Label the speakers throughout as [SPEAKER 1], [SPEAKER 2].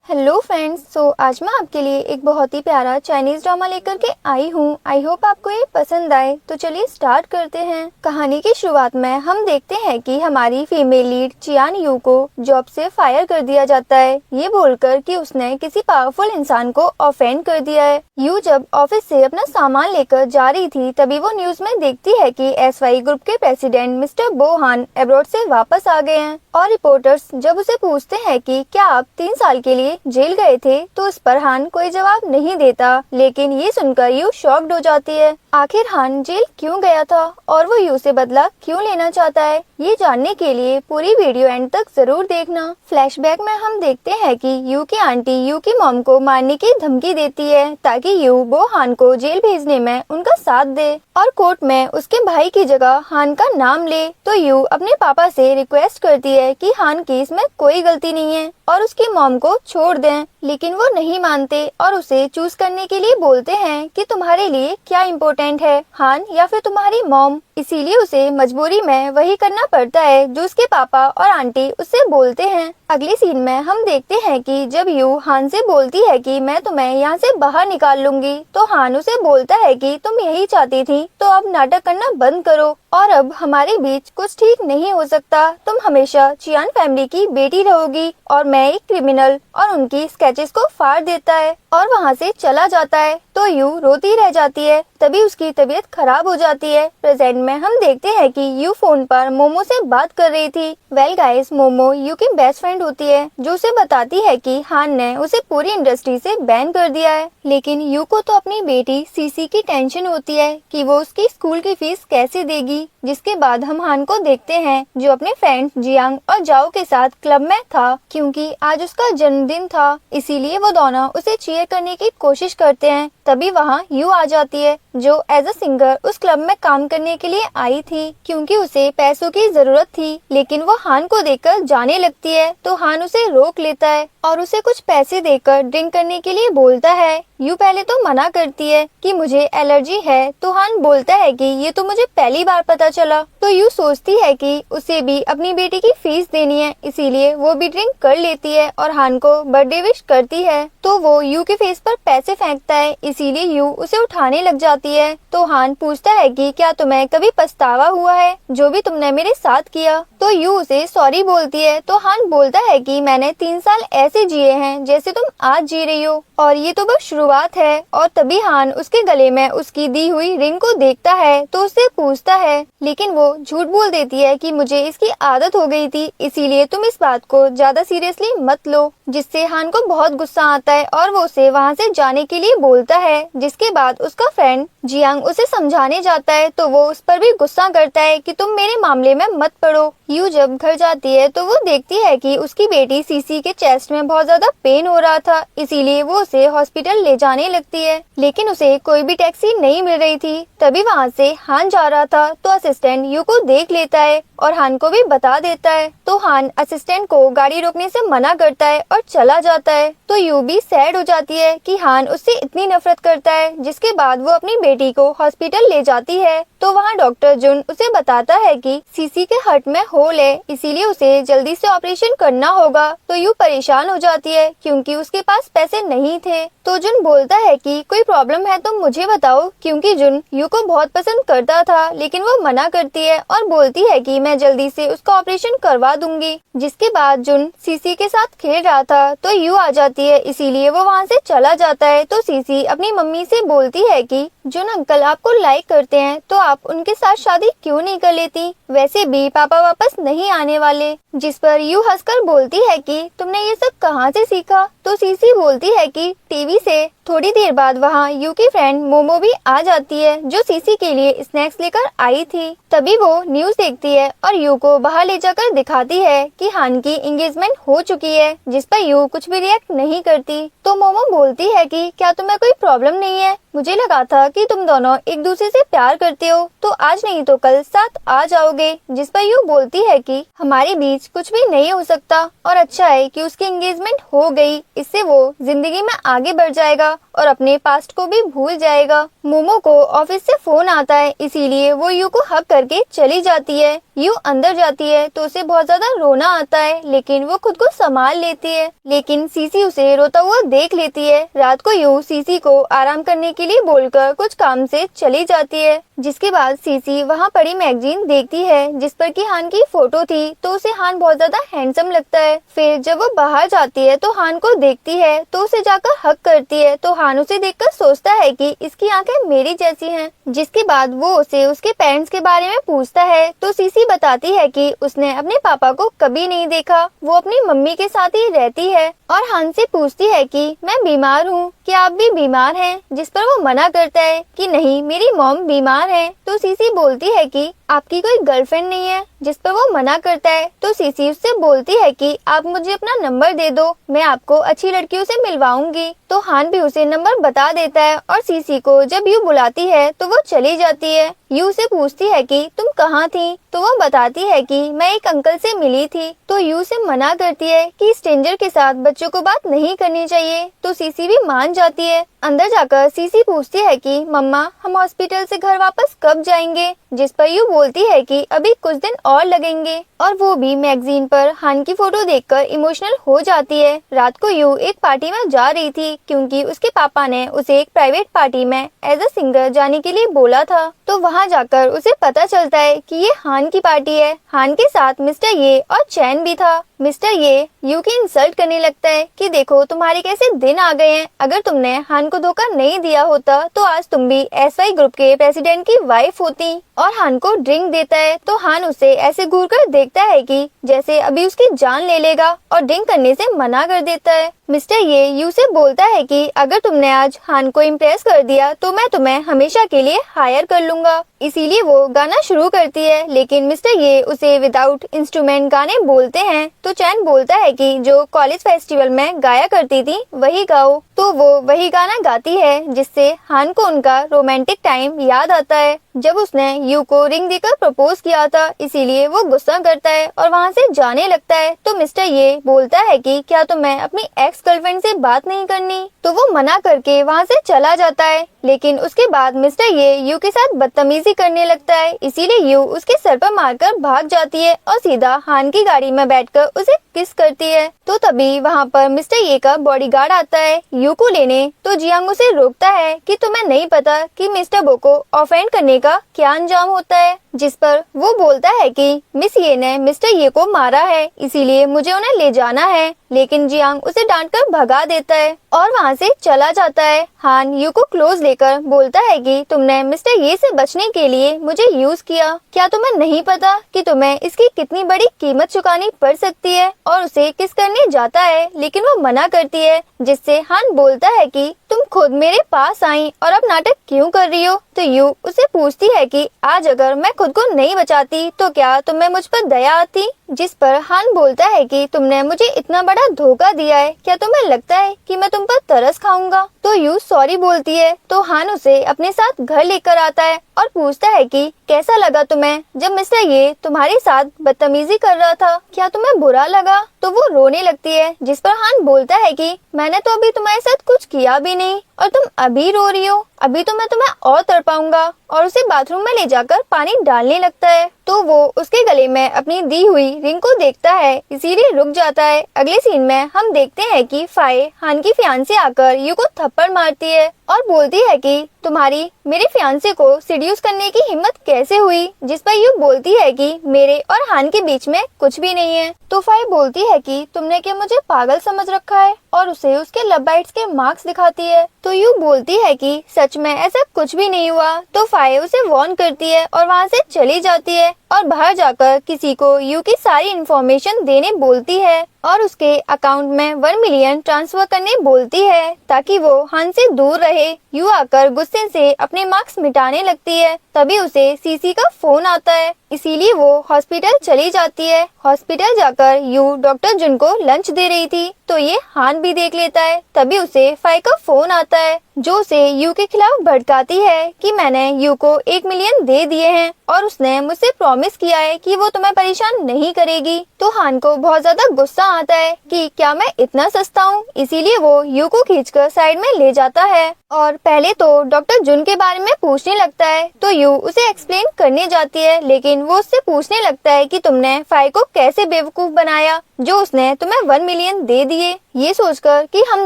[SPEAKER 1] Hello friends, आज मैं आपके लिए एक बहुत ही प्यारा चाइनीज ड्रामा लेकर के आई हूँ। आई होप आपको ये पसंद आए। तो चलिए स्टार्ट करते हैं। कहानी की शुरुआत में हम देखते हैं कि हमारी फीमेल लीड चियान यू को जॉब से फायर कर दिया जाता है, ये बोलकर कि उसने किसी पावरफुल इंसान को ऑफेंड कर दिया है। यू जब ऑफिस से अपना सामान लेकर जा रही थी, तभी वो न्यूज में देखती है कि एसवाई ग्रुप के प्रेसिडेंट मिस्टर बोहान अब्रॉड से वापस आ गए हैं। और रिपोर्टर्स जब उसे पूछते हैं कि क्या आप 3 साल के लिए जेल गए थे, तो उस पर हान कोई जवाब नहीं देता। लेकिन ये सुनकर यू शॉक्ड हो जाती है। आखिर हान जेल क्यों गया था और वो यू से बदला क्यों लेना चाहता है, ये जानने के लिए पूरी वीडियो एंड तक जरूर देखना। फ्लैशबैक में हम देखते हैं कि यू की आंटी यू की मॉम को मारने की धमकी देती है ताकि यू वो हान को जेल भेजने में उनका साथ दे और कोर्ट में उसके भाई की जगह हान का नाम ले। तो यू अपने पापा से रिक्वेस्ट करती है कि हान की इसमें कोई गलती नहीं है और उसकी मॉम को छोड़ दें, लेकिन वो नहीं मानते और उसे चूज करने के लिए बोलते हैं कि तुम्हारे लिए क्या इम्पोर्टेंट है, हान या फिर तुम्हारी मॉम। इसीलिए उसे मजबूरी में वही करना पड़ता है जो उसके पापा और आंटी उससे बोलते हैं। अगले सीन में हम देखते हैं कि जब यू हान से बोलती है कि मैं तुम्हें यहाँ से बाहर निकाल लूंगी, तो हान उसे बोलता है कि तुम यही चाहती थी, तो अब नाटक करना बंद करो और अब हमारे बीच कुछ ठीक नहीं हो सकता। तुम हमेशा चियान फैमिली की बेटी रहोगी। और मैं एक क्रिमिनल, और उनकी स्केचेस को फाड़ देता है और वहाँ से चला जाता है। तो यू रोती रह जाती है। तभी उसकी तबीयत खराब हो जाती है। प्रेजेंट में हम देखते हैं कि यू फोन पर मोमो से बात कर रही थी। वेल गाइस, मोमो यू की बेस्ट फ्रेंड होती है जो उसे बताती है कि हान ने उसे पूरी इंडस्ट्री से बैन कर दिया है। लेकिन यू को तो अपनी बेटी सीसी की टेंशन होती है कि वो उसकी स्कूल की फीस कैसे देगी। जिसके बाद हम हान को देखते हैं जो अपने फ्रेंड जियांग और जाओ के साथ क्लब में था, क्योंकि आज उसका जन्मदिन था। इसीलिए वो दोनों उसे चीयर करने की कोशिश करते हैं। तभी वहाँ यू आ जाती है जो एज अ सिंगर उस क्लब में काम करने के लिए आई थी, क्योंकि उसे पैसों की जरूरत थी। लेकिन वो हान को देखकर जाने लगती है, तो हान उसे रोक लेता है और उसे कुछ पैसे देकर ड्रिंक करने के लिए बोलता है। यू पहले तो मना करती है कि मुझे एलर्जी है, तो हान बोलता है कि ये तो मुझे पहली बार पता चला। तो यू सोचती है कि उसे भी अपनी बेटी की फीस देनी है, इसीलिए वो भी ड्रिंक कर लेती है और हान को बर्थडे विश करती है। तो वो यू के फेस पर पैसे फेंकता है, इसीलिए यू उसे उठाने लग जाती है। तो हान पूछता है कि क्या तुम्हें कभी पछतावा हुआ है जो भी तुमने मेरे साथ किया। तो यू उसे सॉरी बोलती है। तो हान बोलता है कि मैंने 3 साल ऐसे जिए हैं जैसे तुम आज जी रही हो, और ये तो बस शुरुआत है। और तभी हान उसके गले में उसकी दी हुई रिंग को देखता है, तो उससे पूछता है, लेकिन वो झूठ बोल देती है कि मुझे इसकी आदत हो गई थी, इसीलिए तुम इस बात को ज्यादा सीरियसली मत लो। जिससे हान को बहुत गुस्सा आता है और वो उसे वहाँ से जाने के लिए बोलता है। जिसके बाद उसका फ्रेंड जियांग उसे समझाने जाता है, तो वो उस पर भी गुस्सा करता है कि तुम मेरे मामले में मत पड़ो। यू जब घर जाती है तो वो देखती है कि उसकी बेटी सीसी के चेस्ट में बहुत ज्यादा पेन हो रहा था, इसीलिए वो उसे हॉस्पिटल ले जाने लगती है। लेकिन उसे कोई भी टैक्सी नहीं मिल रही थी। तभी वहाँ से हान जा रहा था, तो असिस्टेंट यू को देख लेता है और हान को भी बता देता है। तो हान असिस्टेंट को गाड़ी रोकने से मना करता है और चला जाता है। तो यू भी सैड हो जाती है कि हान उससे इतनी नफरत करता है। जिसके बाद वो अपनी बेटी को हॉस्पिटल ले जाती है। तो वहाँ डॉक्टर जुन उसे बताता है कि सीसी के हार्ट में होल है, इसीलिए उसे जल्दी से ऑपरेशन करना होगा। तो यू परेशान हो जाती है क्योंकि उसके पास पैसे नहीं थे। तो जुन बोलता है कि कोई प्रॉब्लम है तो मुझे बताओ, क्योंकि जुन यू को बहुत पसंद करता था। लेकिन वो मना करती है और बोलती है कि मैं जल्दी से उसका ऑपरेशन करवा दूंगी। जिसके बाद जुन सीसी के साथ खेल रहा था, तो यू आ जाती है, इसीलिए वो वहाँ से चला जाता है। तो सीसी अपनी मम्मी से बोलती है कि जुन अंकल आपको लाइक करते हैं, तो आप उनके साथ शादी क्यों नहीं कर लेती, वैसे भी पापा वापस नहीं आने वाले। जिस पर यू हंसकर बोलती है कि तुमने ये सब कहाँ से सीखा। तो सीसी बोलती है कि टीवी से। थोड़ी देर बाद वहाँ यू की फ्रेंड मोमो भी आ जाती है, जो सीसी के लिए स्नैक्स लेकर आई थी। तभी वो न्यूज देखती है और यू को बाहर ले जाकर दिखाती है कि हान की एंगेजमेंट हो चुकी है। जिस पर यू कुछ भी रिएक्ट नहीं करती। तो मोमो बोलती है कि क्या तुम्हें कोई प्रॉब्लम नहीं है मुझे लगा था कि तुम दोनों एक दूसरे से प्यार करते हो, तो आज नहीं तो कल साथ आ जाओगे। जिस पर यू बोलती है कि हमारे बीच कुछ भी नहीं हो सकता और अच्छा है कि उसकी एंगेजमेंट हो गई, इससे वो जिंदगी में आगे बढ़ जाएगा और अपने पास्ट को भी भूल जाएगा। मोमो को ऑफिस से फोन आता है, इसीलिए वो यू को हक करके चली जाती है। यू अंदर जाती है तो उसे बहुत ज्यादा रोना आता है, लेकिन वो खुद को संभाल लेती है। लेकिन सीसी उसे रोता हुआ देख लेती है। रात को यू सीसी को आराम करने के लिए बोलकर कुछ काम से चली जाती है। जिसके बाद सीसी वहाँ पड़ी मैगजीन देखती है जिस पर कि हान की फोटो थी, तो उसे हान बहुत ज्यादा हैंडसम लगता है। फिर जब वो बाहर जाती है तो हान को देखती है तो उसे जाकर हक करती है, तो हान उसे देखकर सोचता है कि इसकी आंखें मेरी जैसी हैं। जिसके बाद वो उसे उसके पेरेंट्स के बारे में पूछता है, तो सीसी बताती है कि उसने अपने पापा को कभी नहीं देखा, वो अपनी मम्मी के साथ ही रहती है। और हान से पूछती है कि मैं बीमार हूँ, क्या आप भी बीमार हैं? जिस पर वो मना करता है कि नहीं, मेरी मॉम बीमार है। तो सीसी बोलती है कि आपकी कोई गर्लफ्रेंड नहीं है? जिस पर वो मना करता है। तो सीसी उससे बोलती है कि आप मुझे अपना नंबर दे दो, मैं आपको अच्छी लड़कियों से मिलवाऊंगी। तो हान भी उसे नंबर बता देता है और सीसी को जब यू बुलाती है तो वो चली जाती है। यू से पूछती है कि तुम कहाँ थी? तो वो बताती है कि मैं एक अंकल से मिली थी। तो यू से मना करती है कि स्ट्रेंजर के साथ बच्चों को बात नहीं करनी चाहिए। तो सीसी भी मान जाती है। अंदर जाकर सीसी पूछती है कि मम्मा, हम हॉस्पिटल से घर वापस कब जाएंगे? जिस पर यू बोलती है कि अभी कुछ दिन और लगेंगे। और वो भी मैगजीन पर हान की फोटो देखकर इमोशनल हो जाती है। रात को यू एक पार्टी में जा रही थी क्योंकि उसके पापा ने उसे एक प्राइवेट पार्टी में एज अ सिंगर जाने के लिए बोला था। तो वहाँ जाकर उसे पता चलता है कि ये हान की पार्टी है। हान के साथ मिस्टर ये और चैन भी था। मिस्टर ये यू की इंसल्ट करने लगता है कि देखो तुम्हारे कैसे दिन आ गए हैं, अगर तुमने हान को धोखा नहीं दिया होता तो आज तुम भी एसवाई ग्रुप के प्रेसिडेंट की वाइफ होती। और हान को ड्रिंक देता है तो हान उसे ऐसे घूर कर देखता है कि जैसे अभी उसकी जान ले लेगा और ड्रिंक करने से मना कर देता है। मिस्टर ये यू से बोलता है कि अगर तुमने आज हान को इम्प्रेस कर दिया तो मैं तुम्हें हमेशा के लिए हायर कर लूंगा। इसीलिए वो गाना शुरू करती है, लेकिन मिस्टर ये उसे विदाउट इंस्ट्रूमेंट गाने बोलते हैं। तो चैन बोलता है कि जो कॉलेज फेस्टिवल में गाया करती थी वही गाओ। तो वो वही गाना गाती है जिससे हान को उनका रोमांटिक टाइम याद आता है जब उसने यू को रिंग देकर प्रपोज किया था। इसीलिए वो गुस्सा करता है और वहाँ से जाने लगता है। तो मिस्टर ये बोलता है कि क्या तुम्हें अपनी एक्स गर्लफ्रेंड से बात नहीं करनी? तो वो मना करके वहाँ से चला जाता है। लेकिन उसके बाद मिस्टर ये यू के साथ बदतमीजी करने लगता है, इसीलिए यू उसके सर पर मारकर भाग जाती है और सीधा हान की गाड़ी में बैठकर उसे किस करती है। तो तभी वहाँ पर मिस्टर ये का बॉडीगार्ड आता है यू को लेने। तो जियांग उसे रोकता है कि तुम्हें नहीं पता कि मिस्टर बो को ऑफेंड करने का क्या अंजाम होता है? जिस पर वो बोलता है कि मिस ये ने मिस्टर ये को मारा है, इसीलिए मुझे उन्हें ले जाना है। लेकिन जियांग उसे डांटकर भगा देता है और वहाँ से चला जाता है। हान यू को क्लोज लेकर बोलता है कि तुमने मिस्टर ये से बचने के लिए मुझे यूज किया, क्या तुम्हें नहीं पता कि तुम्हें इसकी कितनी बड़ी कीमत चुकानी पड़ सकती है? और उसे किस करने जाता है, लेकिन वो मना करती है। जिससे हान बोलता है कि तुम खुद मेरे पास आई और अब नाटक क्यों कर रही हो? तो यू उसे पूछती है कि आज अगर मैं खुद को नहीं बचाती तो क्या तुम्हें मुझ पर दया आती? जिस पर हान बोलता है कि तुमने मुझे इतना बड़ा धोखा दिया है, क्या तुम्हें लगता है कि मैं तुम पर तरस खाऊंगा? तो यू सॉरी बोलती है। तो हान उसे अपने साथ घर लेकर आता है और पूछता है कि कैसा लगा तुम्हें जब मिस्टर ये तुम्हारे साथ बदतमीजी कर रहा था, क्या तुम्हें बुरा लगा? तो वो रोने लगती है। जिस पर हान बोलता है कि मैंने तो अभी तुम्हारे साथ कुछ किया भी नहीं और तुम अभी रो रही हो, अभी तो मैं तुम्हें और तड़पाऊंगा। और उसे बाथरूम में ले जाकर पानी डालने लगता है। तो वो उसके गले में अपनी दी हुई रिंग को देखता है, इसीलिए रुक जाता है। अगले सीन में हम देखते हैं कि फाये हान की फियांसे आकर यू को थप्पड़ मारती है और बोलती है कि तुम्हारी मेरे फियांसे को सीड्यूस करने की हिम्मत कैसे हुई? जिस पर यू बोलती है कि मेरे और हान के बीच में कुछ भी नहीं है। तो फाये बोलती है कि तुमने क्या मुझे पागल समझ रखा है और उसे उसके लव बाइट्स के मार्क्स दिखाती है। तो यू बोलती है कि सच में ऐसा कुछ भी नहीं हुआ। तो फाये उसे वार्न करती है और वहाँ से चली जाती है और बाहर जाकर किसी को यू की सारी इन्फॉर्मेशन देने बोलती है और उसके अकाउंट में 1 मिलियन ट्रांसफर करने बोलती है ताकि वो हान से दूर रहे। यू आकर गुस्से से अपने मार्क्स मिटाने लगती है। तभी उसे सीसी का फोन आता है इसीलिए वो हॉस्पिटल चली जाती है। हॉस्पिटल जाकर यू डॉक्टर जुन को लंच दे रही थी तो ये हान भी देख लेता है। तभी उसे फाई का फोन आता है जो उसे यू के खिलाफ भड़काती है कि मैंने यू को 1 मिलियन दे दिए हैं और उसने मुझसे प्रॉमिस किया है कि वो तुम्हें परेशान नहीं करेगी। तो हान को बहुत ज्यादा गुस्सा आता है कि क्या मैं इतना सस्ता हूँ। इसीलिए वो यू को खींचकर साइड में ले जाता है और पहले तो डॉक्टर जुन के बारे में पूछने लगता है तो यू उसे एक्सप्लेन करने जाती है, लेकिन वो उससे पूछने लगता है कि तुमने फाई को कैसे बेवकूफ बनाया जो उसने तुम्हें 1 मिलियन दे दिए। ये सोचकर कि हम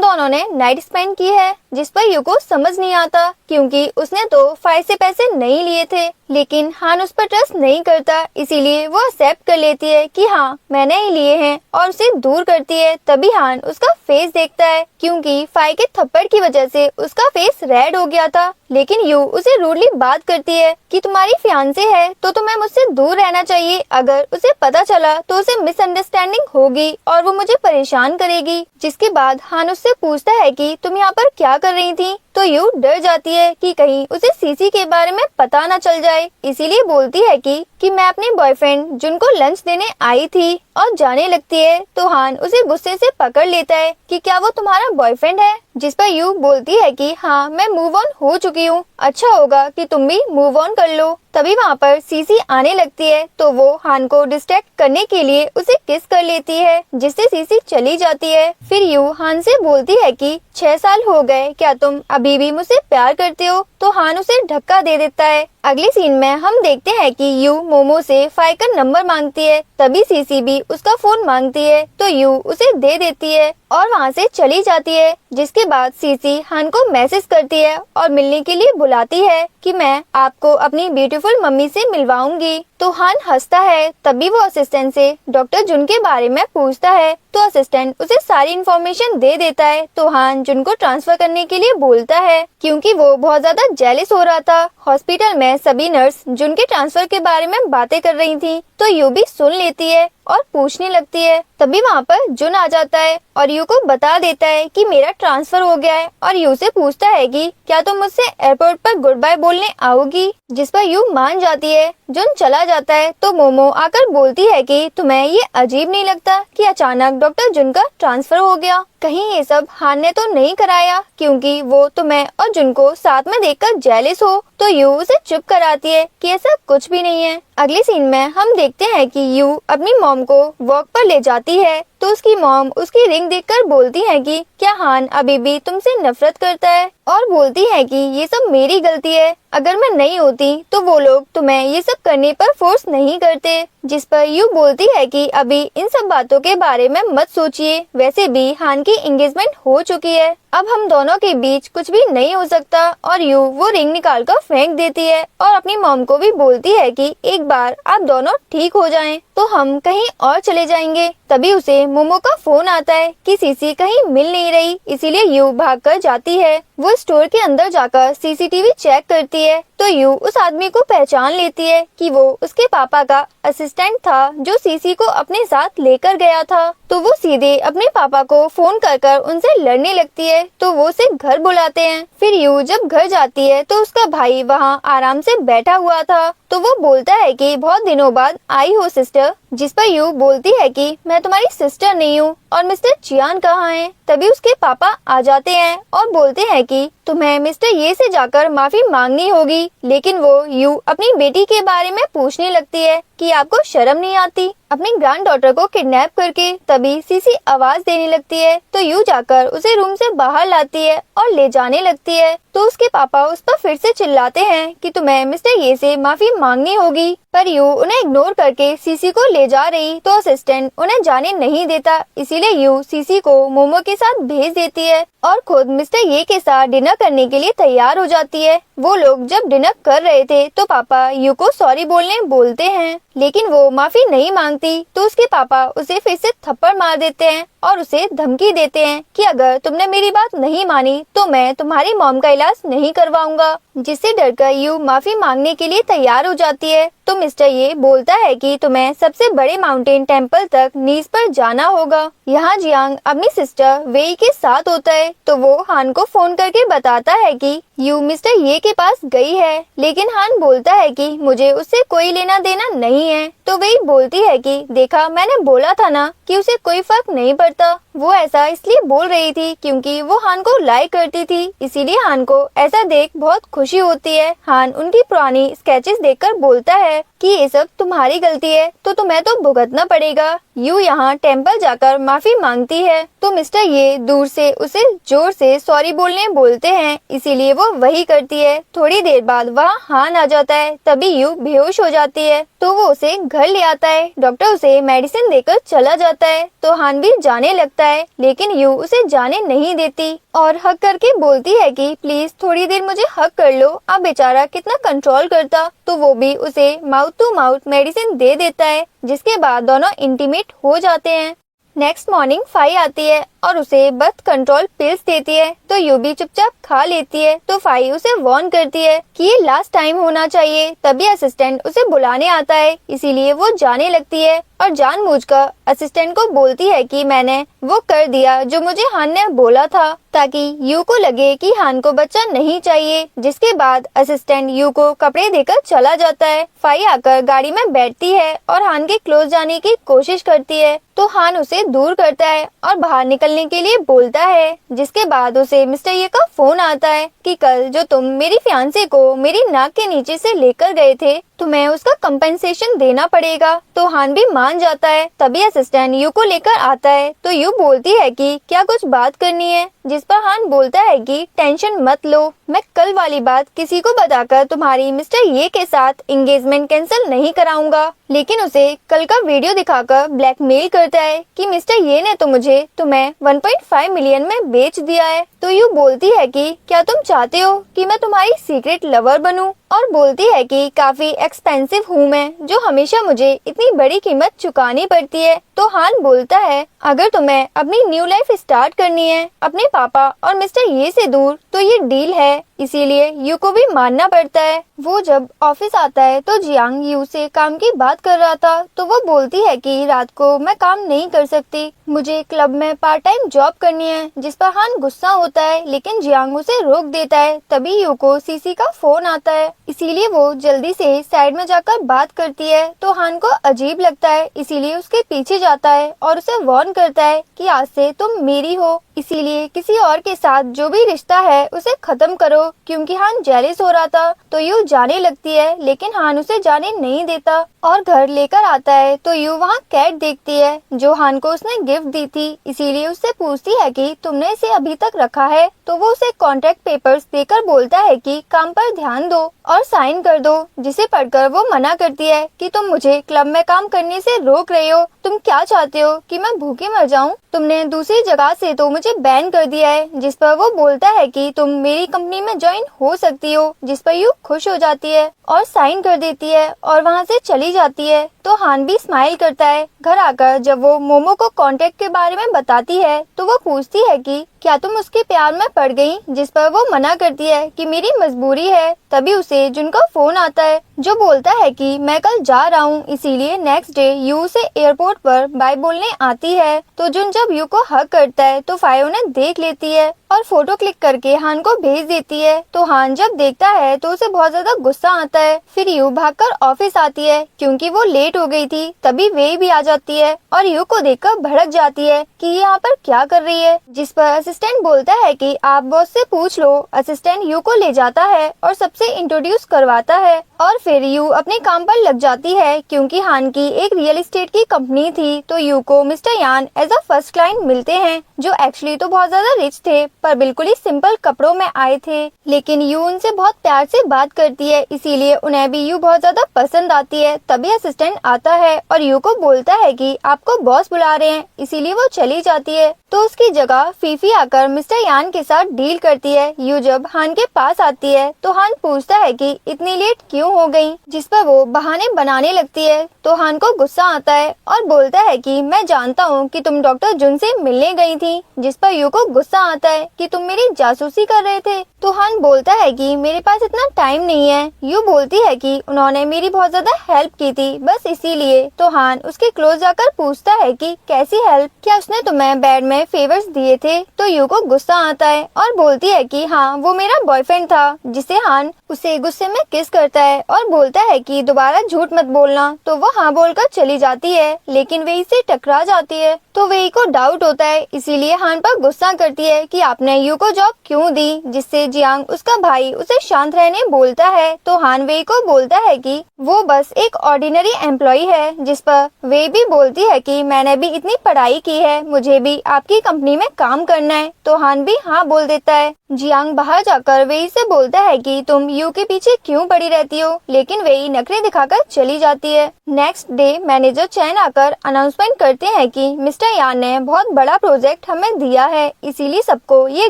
[SPEAKER 1] दोनों ने नाइट स्पेंड की है, जिस पर यू को समझ नहीं आता क्योंकि उसने तो फाई से पैसे नहीं लिए थे। लेकिन हान उस पर ट्रस्ट नहीं करता, इसीलिए वो एक्सेप्ट कर लेती है कि हाँ मैंने ही लिए हैं और उसे दूर करती है। तभी हान उसका फेस देखता है क्योंकि फाई के थप्पड़ की वजह से उसका फेस रेड हो गया था। लेकिन यू उसे रूडली बात करती है कि तुम्हारी फियांसे है तो तुम्हें मुझसे दूर रहना चाहिए। अगर उसे पता चला तो उसे मिसअंडरस्टैंडिंग होगी और वो मुझे परेशान करेगी। जिसके बाद हान उससे पूछता है कि तुम यहाँ पर क्या कर रही थी। तो यू डर जाती है कि कहीं उसे सीसी के बारे में पता न चल जाए, इसीलिए बोलती है कि मैं अपने बॉयफ्रेंड जिनको लंच देने आई थी और जाने लगती है। तो हान उसे गुस्से से पकड़ लेता है कि क्या वो तुम्हारा बॉयफ्रेंड है, जिस पर यू बोलती है कि हाँ मैं मूव ऑन हो चुकी हूँ, अच्छा होगा कि तुम भी मूव ऑन कर लो। तभी वहाँ पर सीसी आने लगती है तो वो हान को डिस्ट्रैक्ट करने के लिए उसे किस कर लेती है, जिससे सीसी चली जाती है। फिर यू हान से बोलती है कि 6 साल हो गए, क्या तुम अभी भी मुझसे प्यार करते हो। तो हान उसे धक्का दे देता है। अगले सीन में हम देखते हैं कि यू मोमो से फाई का नंबर मांगती है। तभी सीसी भी उसका फोन मांगती है तो यू उसे दे देती है और वहाँ से चली जाती है। जिसके बाद सीसी हान को मैसेज करती है और मिलने के लिए बुलाती है कि मैं आपको अपनी ब्यूटीफुल मम्मी से मिलवाऊंगी। तो हान हंसता है। तभी वो असिस्टेंट से डॉक्टर जुन के बारे में पूछता है तो असिस्टेंट उसे सारी इन्फॉर्मेशन दे देता है। तो हान जुन को ट्रांसफर करने के लिए बोलता है क्योंकि वो बहुत ज्यादा जेलस हो रहा था। हॉस्पिटल में सभी नर्स जुन के ट्रांसफर के बारे में बातें कर रही थी तो यू भी सुन लेती है और पूछने लगती है। तभी वहाँ पर जुन आ जाता है और यू को बता देता है कि मेरा ट्रांसफर हो गया है और यू से पूछता है कि क्या तुम मुझसे एयरपोर्ट पर गुड बाय बोलने आओगी, जिस पर यू मान जाती है। जुन चला जाता है तो मोमो आकर बोलती है कि तुम्हें ये अजीब नहीं लगता कि अचानक डॉक्टर जुन का ट्रांसफर हो गया, कहीं ये सब हान ने तो नहीं कराया क्योंकि वो तुम्हें और जुन को साथ में देखकर जेलस हो। तो यू उसे चुप कराती है कि ऐसा कुछ भी नहीं है। अगले सीन में हम देखते हैं कि यू अपनी मॉम को वॉक पर ले जाती है तो उसकी मॉम उसकी रिंग देखकर बोलती है कि क्या हान अभी भी तुमसे नफरत करता है और बोलती है कि ये सब मेरी गलती है, अगर मैं नहीं होती तो वो लोग तुम्हें ये सब करने पर फोर्स नहीं करते। जिस पर यू बोलती है कि अभी इन सब बातों के बारे में मत सोचिए, वैसे भी हान की एंगेजमेंट हो चुकी है, अब हम दोनों के बीच कुछ भी नहीं हो सकता। और यू वो रिंग निकाल कर फेंक देती है और अपनी मॉम को भी बोलती है कि एक बार आप दोनों ठीक हो जाएं तो हम कहीं और चले जाएंगे। तभी उसे मोमो का फोन आता है कि सीसी कहीं मिल नहीं रही, इसीलिए यू भागकर जाती है। वो स्टोर के अंदर जाकर सीसीटीवी चेक करती है तो यू उस आदमी को पहचान लेती है कि वो उसके पापा का असिस्टेंट था जो सीसी को अपने साथ लेकर गया था। तो वो सीधे अपने पापा को फोन कर उनसे लड़ने लगती है तो वो उसे घर बुलाते हैं। फिर यू जब घर जाती है तो उसका भाई वहाँ आराम से बैठा हुआ था तो वो बोलता है कि बहुत दिनों बाद आई हो सिस्टर, जिस पर यू बोलती है कि मैं तुम्हारी सिस्टर नहीं हूँ और मिस्टर चियान कहाँ हैं। तभी उसके पापा आ जाते हैं और बोलते हैं कि तुम्हें मिस्टर ये से जाकर माफी मांगनी होगी। लेकिन वो यू अपनी बेटी के बारे में पूछने लगती है कि आपको शर्म नहीं आती अपनी ग्रैंड डॉटर को किडनैप करके। तभी सीसी आवाज देने लगती है तो यू जाकर उसे रूम से बाहर लाती है और ले जाने लगती है। तो उसके पापा उस पर फिर से चिल्लाते हैं कि तुम्हें मिस्टर ये से माफी मांगनी होगी, पर यू उन्हें इग्नोर करके सीसी को ले जा रही तो असिस्टेंट उन्हें जाने नहीं देता, इसीलिए यू सीसी को मोमो के साथ भेज देती है और खुद मिस्टर ये के साथ डिनर करने के लिए तैयार हो जाती है। वो लोग जब डिनर कर रहे थे तो पापा यू को सॉरी बोलने बोलते हैं, लेकिन वो माफी नहीं मांगती तो उसके पापा उसे फिर से थप्पड़ मार देते हैं और उसे धमकी देते हैं कि अगर तुमने मेरी बात नहीं मानी तो मैं तुम्हारी मॉम का इलाज नहीं करवाऊंगा, जिससे डरकर यू माफी मांगने के लिए तैयार हो जाती है। तो मिस्टर ये बोलता है कि तुम्हें सबसे बड़े माउंटेन टेम्पल तक नीज पर जाना होगा। यहाँ जियांग अपनी सिस्टर वेई के साथ होता है, तो वो हान को फोन करके बताता है कि यू मिस्टर ये के पास गई है, लेकिन हान बोलता है कि मुझे उससे कोई लेना देना नहीं है। तो वेई बोलती है कि देखा, मैंने बोला था ना कि उसे कोई फर्क नहीं पड़ता। वो ऐसा इसलिए बोल रही थी क्योंकि वो हान को लाइक करती थी, इसीलिए हान को ऐसा देख बहुत खुशी होती है। हान उनकी पुरानी स्केचेस देखकर बोलता है कि ये सब तुम्हारी गलती है, तो तुम्हें तो भुगतना पड़ेगा। यू यहाँ टेम्पल जाकर माफी मांगती है, तो मिस्टर ये दूर से उसे जोर से सॉरी बोलते हैं, इसीलिए वो वही करती है। थोड़ी देर बाद वहाँ हान आ जाता है, तभी यू बेहोश हो जाती है, तो वो उसे घर ले आता है। डॉक्टर उसे मेडिसिन देकर चला जाता है, तो हान भी जाने लगता है, लेकिन यू उसे जाने नहीं देती और हक करके बोलती है कि प्लीज थोड़ी देर मुझे हक कर लो। अब बेचारा कितना कंट्रोल करता, तो वो भी उसे माउथ टू माउथ मेडिसिन दे देता है, जिसके बाद दोनों इंटीमेट हो जाते हैं। नेक्स्ट मॉर्निंग फाई आती है और उसे बर्थ कंट्रोल पिल्स देती है, तो यू भी चुपचाप खा लेती है। तो फाई उसे वार्न करती है कि ये लास्ट टाइम होना चाहिए। तभी असिस्टेंट उसे बुलाने आता है, इसीलिए वो जाने लगती है और जानबूझकर असिस्टेंट को बोलती है कि मैंने वो कर दिया जो मुझे हान ने बोला था, ताकि यू को लगे कि हान को बच्चा नहीं चाहिए। जिसके बाद असिस्टेंट यू को कपड़े देकर चला जाता है। फाई आकर गाड़ी में बैठती है और हान के क्लोज जाने की कोशिश करती है, तो हान उसे दूर करता है और बाहर निकलने के लिए बोलता है। जिसके बाद उसे मिस्टर ये का फोन आता है कि कल जो तुम मेरी फियांसे को मेरी नाक के नीचे से लेकर गए थे, तुम्हें उसका कंपेंसेशन देना पड़ेगा। तो हान भी मान जाता है। तभी असिस्टेंट यू को लेकर आता है, तो यू बोलती है कि क्या कुछ बात करनी है, जिस पर हान बोलता है कि टेंशन मत लो, मैं कल वाली बात किसी को बताकर तुम्हारी मिस्टर ये के साथ एंगेजमेंट कैंसिल नहीं कराऊंगा। लेकिन उसे कल का वीडियो दिखाकर ब्लैकमेल करता है कि मिस्टर ये ने तो मुझे तुम्हें 1.5 मिलियन में बेच दिया है। तो यू बोलती है कि क्या तुम चाहते हो कि मैं तुम्हारी सीक्रेट लवर बनूं, और बोलती है कि काफी एक्सपेंसिव हूँ मैं, जो हमेशा मुझे इतनी बड़ी कीमत चुकानी पड़ती है। तो हान बोलता है अगर तुम्हें अपनी न्यू लाइफ स्टार्ट करनी है अपने पापा और मिस्टर ये से दूर, तो ये डील है, इसीलिए यू को भी मानना पड़ता है। वो जब ऑफिस आता है तो जियांग यू से काम की बात कर रहा था, तो वो बोलती है कि रात को मैं काम नहीं कर सकती, मुझे क्लब में पार्ट टाइम जॉब करनी है। जिस पर हान गुस्सा होता है, लेकिन जियांग उसे रोक देता है। तभी यू को सीसी का फोन आता है, इसीलिए वो जल्दी से साइड में जाकर बात करती है। तो हान को अजीब लगता है, इसीलिए उसके पीछे जाता है और उसे वार्न करता है कि आज से तुम मेरी हो, इसीलिए किसी और के साथ जो भी रिश्ता है उसे खत्म करो। क्योंकि हान जेलस हो रहा था, तो यू जाने लगती है, लेकिन हान उसे जाने नहीं देता और घर लेकर आता है। तो यू वहाँ कैट देखती है जो हान को उसने गिफ्ट दी थी, इसीलिए उससे पूछती है कि तुमने इसे अभी तक रखा है। तो वो उसे कॉन्ट्रैक्ट पेपर्स देकर बोलता है कि काम पर ध्यान दो और साइन कर दो, जिसे पढ़कर वो मना करती है कि तुम मुझे क्लब में काम करने से रोक रहे हो, तुम क्या चाहते हो कि मैं भूखे मर जाऊं? तुमने दूसरी जगह से तो मुझे बैन कर दिया है। जिस पर वो बोलता है कि तुम मेरी कंपनी में ज्वाइन हो सकती हो, जिस पर यू खुश हो जाती है और साइन कर देती है और वहाँ से चली जाती है। तो हान भी स्माइल करता है। घर आकर जब वो मोमो को कॉन्ट्रैक्ट के बारे में बताती है, तो वो पूछती है कि क्या तुम उसके प्यार में पड़ गई, जिस पर वो मना करती है कि मेरी मजबूरी है। तभी उसे जुन का फोन आता है, जो बोलता है कि मैं कल जा रहा हूँ, इसीलिए नेक्स्ट डे यू से एयरपोर्ट पर बाय बोलने आती है। तो जुन जब यू को हक करता है, तो फाई उन्हें देख लेती है और फोटो क्लिक करके हान को भेज देती है। तो हान जब देखता है तो उसे बहुत ज्यादा गुस्सा आता है। फिर यू भागकर ऑफिस आती है क्योंकि वो लेट हो गई थी। तभी वे भी आ जाती है और यू को देखकर भड़क जाती है कि ये यहाँ पर क्या कर रही है। जिस पर असिस्टेंट बोलता है कि आप बॉस से पूछ लो। असिस्टेंट यू को ले जाता है और सबसे इंट्रोड्यूस करवाता है और फिर यू अपने काम पर लग जाती है। क्योंकि हान की एक रियल एस्टेट की कंपनी थी, तो यू को मिस्टर यान एज अ फर्स्ट क्लाइंट मिलते हैं, जो एक्चुअली तो बहुत ज्यादा रिच थे, पर बिल्कुल ही सिंपल कपड़ों में आए थे। लेकिन यू उनसे बहुत प्यार से बात करती है, इसीलिए उन्हें भी यू बहुत ज्यादा पसंद आती है। तभी असिस्टेंट आता है और यू को बोलता है कि आपको बॉस बुला रहे हैं, इसीलिए वो चली जाती है। तो उसकी जगह फीफी आकर मिस्टर यान के साथ डील करती है। यू जब हान के पास आती है, तो हान पूछता है कि इतनी लेट क्यों हो गई, जिस पर वो बहाने बनाने लगती है। तो हान को गुस्सा आता है और बोलता है कि मैं जानता हूँ कि तुम डॉक्टर जुन से मिलने गई थी, जिस पर यू को गुस्सा आता है कि तुम मेरी जासूसी कर रहे थे। तो हान बोलता है कि मेरे पास इतना टाइम नहीं है। यू बोलती है कि उन्होंने मेरी बहुत ज्यादा हेल्प की थी, बस इसीलिए। तो हान उसके क्लोज जाकर पूछता है कि कैसी हेल्प, क्या उसने तुम्हें बेड में फेवर्स दिए थे? तो यू को गुस्सा आता है और बोलती है कि हाँ, वो मेरा बॉयफ्रेंड था, जिसे हान उसे गुस्से में किस करता है और बोलता है कि दोबारा झूठ मत बोलना। तो वो हाँ बोलकर चली जाती है, लेकिन वेई से टकरा जाती है। तो वेई को डाउट होता है, इसीलिए हान पर गुस्सा करती है कि आपने यू को जॉब क्यों दी, जिससे जियांग उसका भाई उसे शांत रहने बोलता है। तो हान वेई को बोलता है कि वो बस एक ऑर्डिनरी एम्प्लॉय है, जिस पर वेई भी बोलती है कि मैंने भी इतनी पढ़ाई की है, मुझे भी आपकी कंपनी में काम करना है। तो हान भी हाँ बोल देता है। जियांग बाहर जाकर वेई से बोलता है कि तुम यू के पीछे क्यों पड़ी रहती हो, लेकिन वेई नखरे दिखाकर चली जाती है। नेक्स्ट डे मैनेजर चैन आकर अनाउंसमेंट करते हैं कि मिस्टर यान ने बहुत बड़ा प्रोजेक्ट हमें दिया है, इसीलिए सबको ये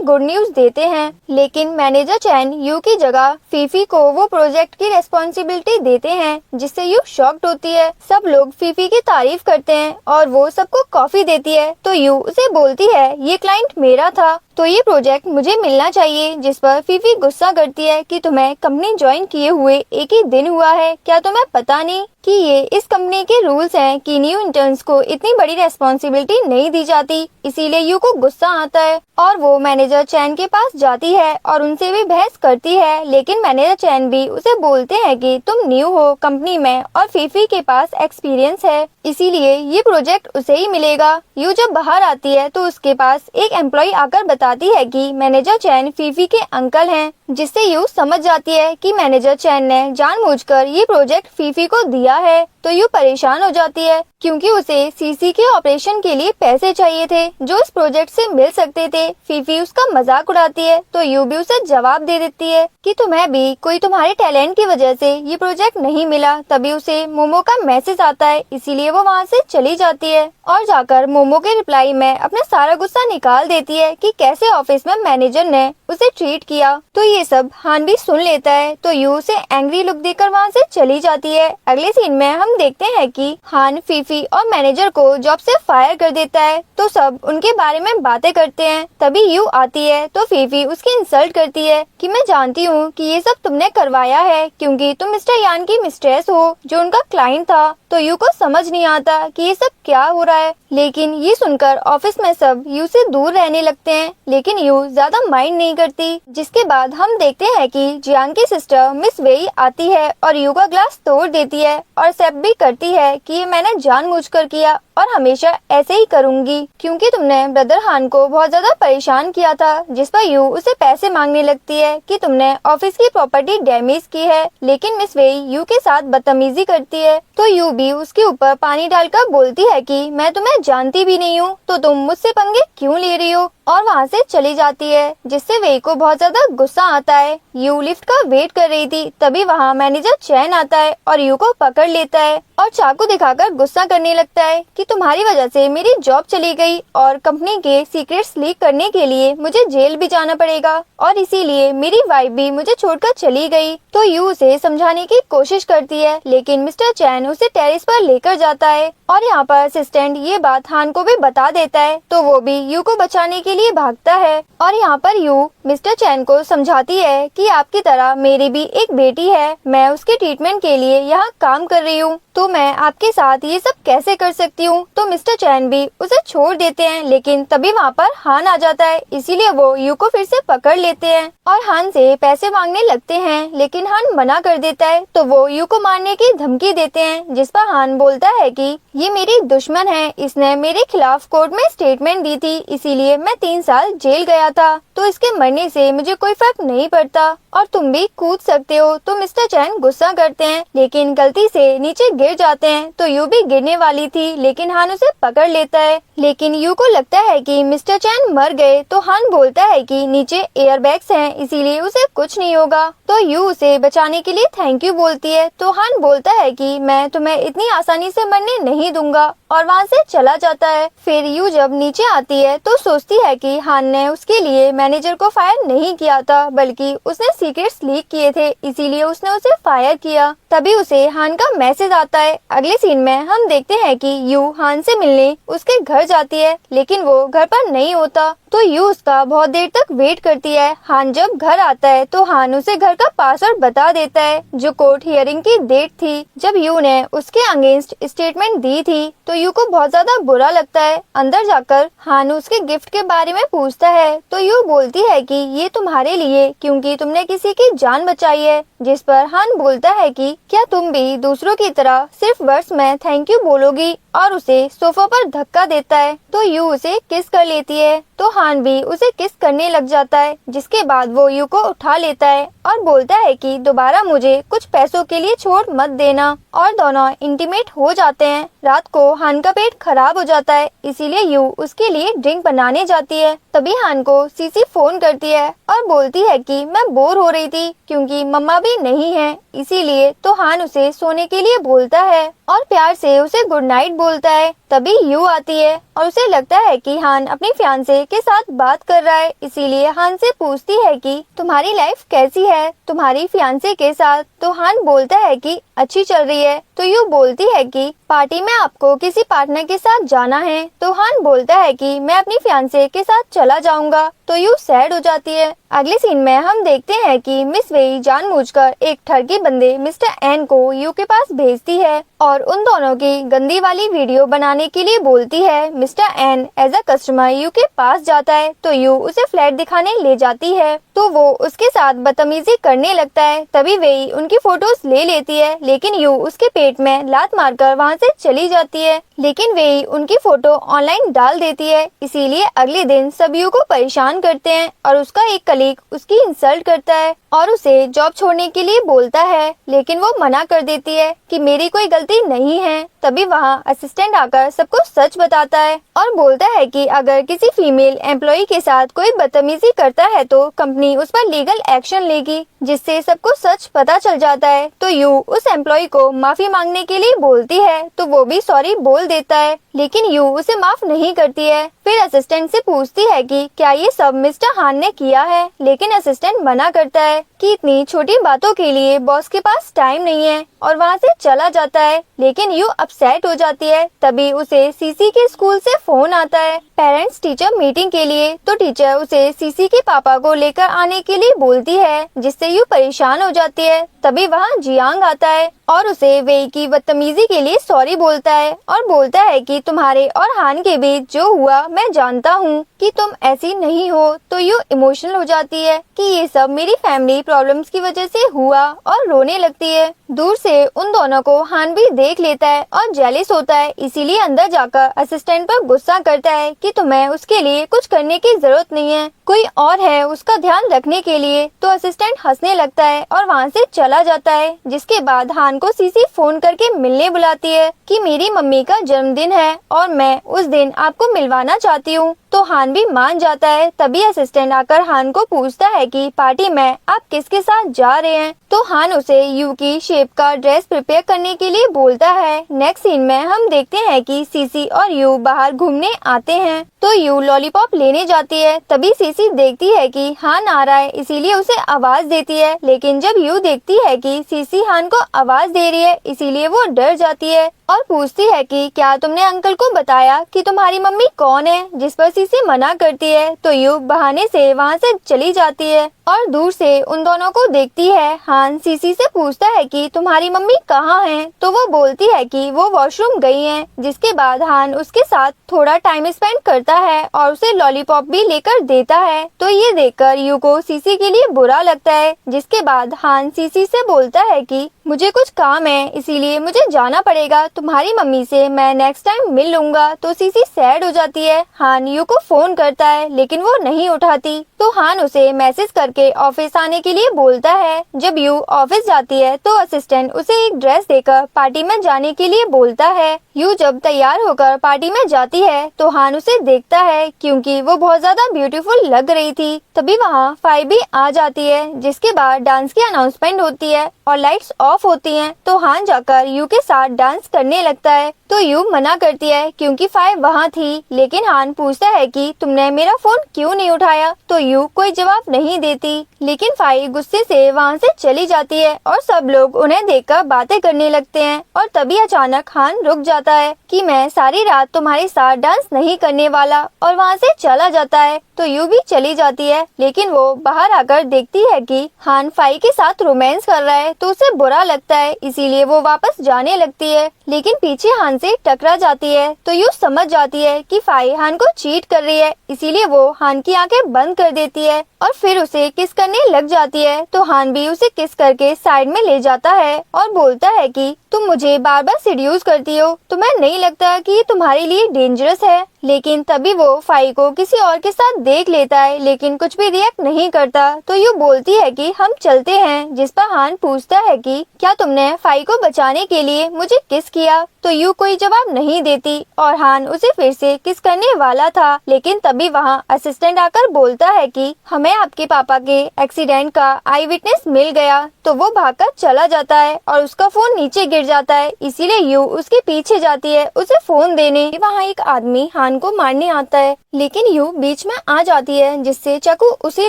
[SPEAKER 1] गुड न्यूज देते हैं। लेकिन मैनेजर चैन यू की जगह फीफी को वो प्रोजेक्ट की रेस्पॉन्सिबिलिटी देते हैं, जिससे यू शॉक्ड होती है। सब लोग फीफी की तारीफ करते हैं और वो सबको कॉफी देती है। तो यू उसे बोलती है ये क्लाइंट मेरा था, तो ये प्रोजेक्ट मुझे मिलना चाहिए, जिस पर फीफी गुस्सा करती है कि तुम्हें कंपनी ज्वाइन किए हुए एक ही दिन हुआ है, क्या तुम्हें पता नहीं कि ये इस कंपनी के रूल्स हैं कि न्यू इंटर्न्स को इतनी बड़ी रेस्पॉन्सिबिलिटी नहीं दी जाती। इसीलिए यू को गुस्सा आता है और वो मैनेजर चैन के पास जाती है और उनसे भी बहस करती है, लेकिन मैनेजर चैन भी उसे बोलते हैं कि तुम न्यू हो कंपनी में और फीफी के पास एक्सपीरियंस है, इसीलिए ये प्रोजेक्ट उसे ही मिलेगा। यू जब बाहर आती है तो उसके पास एक एम्प्लॉय आकर बताती है कि मैनेजर चैन फीफी के अंकल हैं, जिससे यू समझ जाती है कि मैनेजर चैन ने जानबूझकर ये प्रोजेक्ट फीफी को दिया है। तो यू परेशान हो जाती है क्योंकि उसे सीसी के ऑपरेशन के लिए पैसे चाहिए थे जो इस प्रोजेक्ट से मिल सकते थे। फीफी उसका मजाक उड़ाती है तो यू भी उसे जवाब दे देती है कि तुम्हें भी कोई तुम्हारे टैलेंट की वजह से ये प्रोजेक्ट नहीं मिला। तभी उसे मोमो का मैसेज आता है, इसीलिए वो वहाँ से चली जाती है और जाकर मोमो के रिप्लाई में अपना सारा गुस्सा निकाल देती है कि कैसे ऑफिस में मैनेजर ने उसे ट्रीट किया। तो ये सब हान भी सुन लेता है, तो यू उसे एंग्री लुक देकर वहाँ से चली जाती है। अगले सीन में हम देखते हैं कि हान फीफी और मैनेजर को जॉब से फायर कर देता है। तो सब उनके बारे में बातें करते हैं। तभी यू आती है तो फीफी उसकी इंसल्ट करती है कि मैं जानती हूँ कि ये सब तुमने करवाया है क्योंकि तुम मिस्टर यान की मिस्ट्रेस हो जो उनका क्लाइंट था। तो यू को समझ नहीं आता कि ये सब क्या हो रहा है, लेकिन ये सुनकर ऑफिस में सब यू से दूर रहने लगते हैं, लेकिन यू ज्यादा माइंड नहीं करती। जिसके बाद हम देखते हैं कि जियांग की सिस्टर मिस वेई आती है और यू का ग्लास तोड़ देती है और एक्सेप्ट भी करती है कि ये मैंने जानबूझकर किया और हमेशा ऐसे ही करूंगी क्योंकि तुमने ब्रदर हान को बहुत ज्यादा परेशान किया था। जिस पर यू उसे पैसे मांगने लगती है कि तुमने ऑफिस की प्रॉपर्टी डैमेज की है, लेकिन मिस वेई यू के साथ बदतमीजी करती है। तो यू भी उसके ऊपर पानी डालकर बोलती है कि मैं तुम्हें जानती भी नहीं हूँ, तो तुम मुझसे पंगे क्यों ले रही हो, और वहाँ से चली जाती है। जिससे वेई को बहुत ज्यादा गुस्सा आता है। यू लिफ्ट का वेट कर रही थी, तभी वहाँ मैनेजर चैन आता है और यू को पकड़ लेता है और चाकू दिखाकर गुस्सा करने लगता है कि तुम्हारी वजह से मेरी जॉब चली गई और कंपनी के सीक्रेट्स लीक करने के लिए मुझे जेल भी जाना पड़ेगा और इसीलिए मेरी वाइफ भी मुझे छोड़कर चली गई। तो यू उसे समझाने की कोशिश करती है, लेकिन मिस्टर चैन उसे टेरेस पर लेकर जाता है और यहाँ पर असिस्टेंट ये बात हान को भी बता देता है। तो वो भी यू को बचाने के लिए भागता है और यहाँ पर यू मिस्टर चैन को समझाती है कि आपकी तरह मेरी भी एक बेटी है, मैं उसके ट्रीटमेंट के लिए यहाँ काम कर रही हूँ, तो मैं आपके साथ ये सब कैसे कर सकती हूँ। तो मिस्टर चैन भी उसे छोड़ देते हैं, लेकिन तभी वहाँ पर हान आ जाता है, इसीलिए वो यू को फिर से पकड़ लेते हैं और हान से पैसे मांगने लगते हैं, लेकिन हान मना कर देता है। तो वो यू को मारने की धमकी देते हैं, जिस पर हान बोलता है कि ये मेरी दुश्मन है, इसने मेरे खिलाफ कोर्ट में स्टेटमेंट दी थी, इसीलिए मैं 3 साल जेल गया था, तो इसके मरने से मुझे कोई फर्क नहीं पड़ता और तुम भी कूद सकते हो। तो मिस्टर चैन गुस्सा करते हैं, लेकिन गलती से नीचे गिर जाते हैं। तो यू भी गिरने वाली थी, लेकिन हान उसे पकड़ लेता है, लेकिन यू को लगता है कि मिस्टर चैन मर गए। तो हान बोलता है कि नीचे एयर बैग्स हैं, इसीलिए उसे कुछ नहीं होगा। तो यू उसे बचाने के लिए थैंक यू बोलती है। तो हान बोलता है कि मैं तुम्हें इतनी आसानी से मरने नहीं दूंगा और वहाँ से चला जाता है। फिर यू जब नीचे आती है तो सोचती है कि हान ने उसके लिए मैनेजर को फायर नहीं किया था, बल्कि उसने सीक्रेट्स लीक किए थे, इसीलिए उसने उसे फायर किया। तभी उसे हान का मैसेज आता है। अगले सीन में हम देखते हैं कि यू हान से मिलने उसके घर जाती है, लेकिन वो घर पर नहीं होता, तो यू उसका बहुत देर तक वेट करती है। हान जब घर आता है तो हान उसे घर का पासवर्ड बता देता है, जो कोर्ट हियरिंग की डेट थी जब यू ने उसके अगेंस्ट स्टेटमेंट दी थी। तो यू को बहुत ज्यादा बुरा लगता है। अंदर जाकर हान उसके गिफ्ट के बारे में पूछता है, तो यू बोलती है कि ये तुम्हारे लिए, क्योंकि तुमने किसी की जान बचाई है। जिस पर हान बोलता है कि क्या तुम भी दूसरों की तरह सिर्फ वर्ड्स में थैंक यू बोलोगी, और उसे सोफा पर धक्का देता है। तो यू उसे किस कर लेती है, तो हान भी उसे किस करने लग जाता है। जिसके बाद वो यू को उठा लेता है और बोलता है कि दोबारा मुझे कुछ पैसों के लिए छोड़ मत देना, और दोनों इंटीमेट हो जाते हैं। रात को हान का पेट खराब हो जाता है, इसीलिए यू उसके लिए ड्रिंक बनाने जाती है। तभी हान को सीसी फोन करती है और बोलती है कि मैं बोर हो रही थी, क्योंकि मम्मा भी नहीं है, इसीलिए। तो हान उसे सोने के लिए बोलता है और प्यार से उसे गुड नाइट बोलता है। तभी यू आती है और उसे लगता है कि हान अपनी फियांसे के साथ बात कर रहा है, इसीलिए हान से पूछती है कि तुम्हारी लाइफ कैसी है तुम्हारी फियांसे के साथ। तो हान बोलता है कि अच्छी चल रही है। तो यू बोलती है कि पार्टी में आपको किसी पार्टनर के साथ जाना है। तो हान बोलता है कि मैं अपनी फियांसे के साथ चला जाऊंगा। तो यू सैड हो जाती है। अगले सीन में हम देखते हैं कि मिस वेई जानबूझकर एक ठगी बंदे मिस्टर एन को यू के पास भेजती है और उन दोनों की गंदी वाली वीडियो बनाने के लिए बोलती है। Mr N as a customer you के पास जाता है, तो यू उसे फ्लैट दिखाने ले जाती है, तो वो उसके साथ बदतमीजी करने लगता है। तभी वेई उनकी फोटोज ले लेती है, लेकिन यू उसके पेट में लात मारकर वहाँ से चली जाती है। लेकिन वेई उनकी फोटो ऑनलाइन डाल देती है, इसीलिए अगले दिन सब यू को परेशान करते हैं और उसका एक कलीग उसकी इंसल्ट करता है और उसे जॉब छोड़ने के लिए बोलता है, लेकिन वो मना कर देती है कि मेरी कोई गलती नहीं है। तभी वहाँ असिस्टेंट आकर सबको सच बताता है और बोलता है कि अगर किसी फीमेल एम्प्लॉय के साथ कोई बदतमीजी करता है तो कंपनी उस पर लीगल एक्शन लेगी, जिससे सबको सच पता चल जाता है। तो यू उस एम्प्लॉय को माफी मांगने के लिए बोलती है, तो वो भी सॉरी बोल देता है, लेकिन यू उसे माफ नहीं करती है। फिर असिस्टेंट से पूछती है कि क्या ये सब मिस्टर हान ने किया है, लेकिन असिस्टेंट मना करता है कि इतनी छोटी बातों के लिए बॉस के पास टाइम नहीं है, और वहाँ से चला जाता है। लेकिन यू अपसेट हो जाती है। तभी उसे सीसी के स्कूल से फोन आता है पेरेंट्स टीचर मीटिंग के लिए। तो टीचर उसे सीसी के पापा को लेकर आने के लिए बोलती है, जिससे यू परेशान हो जाती है। तभी वहाँ जियांग आता है और उसे वेई की बदतमीजी के लिए सॉरी बोलता है और बोलता है कि तुम्हारे और हान के बीच जो हुआ मैं जानता हूँ कि तुम ऐसी नहीं हो। तो यू इमोशनल हो जाती है कि ये सब मेरी फैमिली प्रॉब्लम्स की वजह से हुआ और रोने लगती है। दूर से उन दोनों को हान भी देख लेता है और जेलिस होता है, इसीलिए अंदर जाकर असिस्टेंट पर गुस्सा करता है कि तुम्हें उसके लिए कुछ करने की जरूरत नहीं है, कोई और है उसका ध्यान रखने के लिए। तो असिस्टेंट हंसने लगता है और वहाँ से चला जाता है। जिसके बाद हान को सीसी फोन करके मिलने बुलाती है कि मेरी मम्मी का जन्मदिन है और मैं उस दिन आपको मिलवाना चाहती हूँ। तो हान भी मान जाता है। तभी असिस्टेंट आकर हान को पूछता है कि पार्टी में आप किसके साथ जा रहे हैं। तो हान उसे यू की शेप का ड्रेस प्रिपेयर करने के लिए बोलता है। नेक्स्ट सीन में हम देखते हैं कि सीसी और यू बाहर घूमने आते हैं, तो यू लॉलीपॉप लेने जाती है। तभी सीसी देखती है कि हान आ रहा है, इसीलिए उसे आवाज देती है, लेकिन जब यू देखती है कि सीसी हान को आवाज दे रही है, इसीलिए वो डर जाती है और पूछती है कि क्या तुमने अंकल को बताया कि तुम्हारी मम्मी कौन है, जिस पर सीसी मना करती है। तो यू बहाने से वहाँ से चली जाती है और दूर से उन दोनों को देखती है। हान सीसी से पूछता है कि तुम्हारी मम्मी कहाँ है, तो वो बोलती है कि वो वॉशरूम गई हैं। जिसके बाद हान उसके साथ थोड़ा टाइम स्पेंड करता है और उसे लॉलीपॉप भी लेकर देता है। तो ये देखकर यू को सीसी के लिए बुरा लगता है। जिसके बाद हान सीसी से बोलता है कि मुझे कुछ काम है, इसीलिए मुझे जाना पड़ेगा, तुम्हारी मम्मी से मैं नेक्स्ट टाइम मिल लूंगा। तो सीसी सैड हो जाती है। हान यू को फोन करता है, लेकिन वो नहीं उठाती। तो हान उसे मैसेज करके ऑफिस आने के लिए बोलता है। जब यू ऑफिस जाती है तो असिस्टेंट उसे एक ड्रेस देकर पार्टी में जाने के लिए बोलता है। यू जब तैयार होकर पार्टी में जाती है तो हान उसे देखता है, क्योंकि वो बहुत ज्यादा ब्यूटीफुल लग रही थी। तभी वहाँ फाई भी आ जाती है। जिसके बाद डांस की अनाउंसमेंट होती है और लाइट्स ऑफ होती हैं तो हान जाकर यू के साथ डांस करने लगता है। तो यू मना करती है क्योंकि फाई वहाँ थी, लेकिन हान पूछता है कि तुमने मेरा फोन क्यों नहीं उठाया। तो यू कोई जवाब नहीं देती, लेकिन फाई गुस्से से वहाँ से चली जाती है और सब लोग उन्हें देखकर बातें करने लगते हैं। और तभी अचानक हान रुक जाता है कि मैं सारी रात तुम्हारे साथ डांस नहीं करने वाला, और वहाँ से चला जाता है। तो यू भी चली जाती है, लेकिन वो बाहर आकर देखती है कि हान फाई के साथ रोमांस कर रहा है तो उसे बुरा लगता है, इसीलिए वो वापस जाने लगती है, लेकिन पीछे हान से टकरा जाती है। तो यू समझ जाती है कि फाई हान को चीट कर रही है, इसीलिए वो हान की आंखें बंद कर देती है और फिर उसे किस करने लग जाती है। तो हान भी उसे किस करके साइड में ले जाता है और बोलता है कि तुम मुझे बार बार सीड्यूस करती हो, तुम्हें नहीं लगता कि ये तुम्हारे लिए डेंजरस है। लेकिन तभी वो फाई को किसी और के साथ देख लेता है, लेकिन कुछ भी रिएक्ट नहीं करता। तो यू बोलती है कि हम चलते हैं, जिस पर हान पूछता है कि क्या तुमने फाई को बचाने के लिए मुझे किस किया। तो यू कोई जवाब नहीं देती और हान उसे फिर से किस करने वाला था, लेकिन तभी वहाँ असिस्टेंट आकर बोलता है कि हमें आपके पापा के एक्सीडेंट का आई विटनेस मिल गया। तो वो भागकर चला जाता है और उसका फोन नीचे गिर जाता है, इसीलिए यू उसके पीछे जाती है उसे फोन देने। वहाँ एक आदमी हान को मारने आता है, लेकिन यू बीच में आ जाती है, जिससे चाकू उसे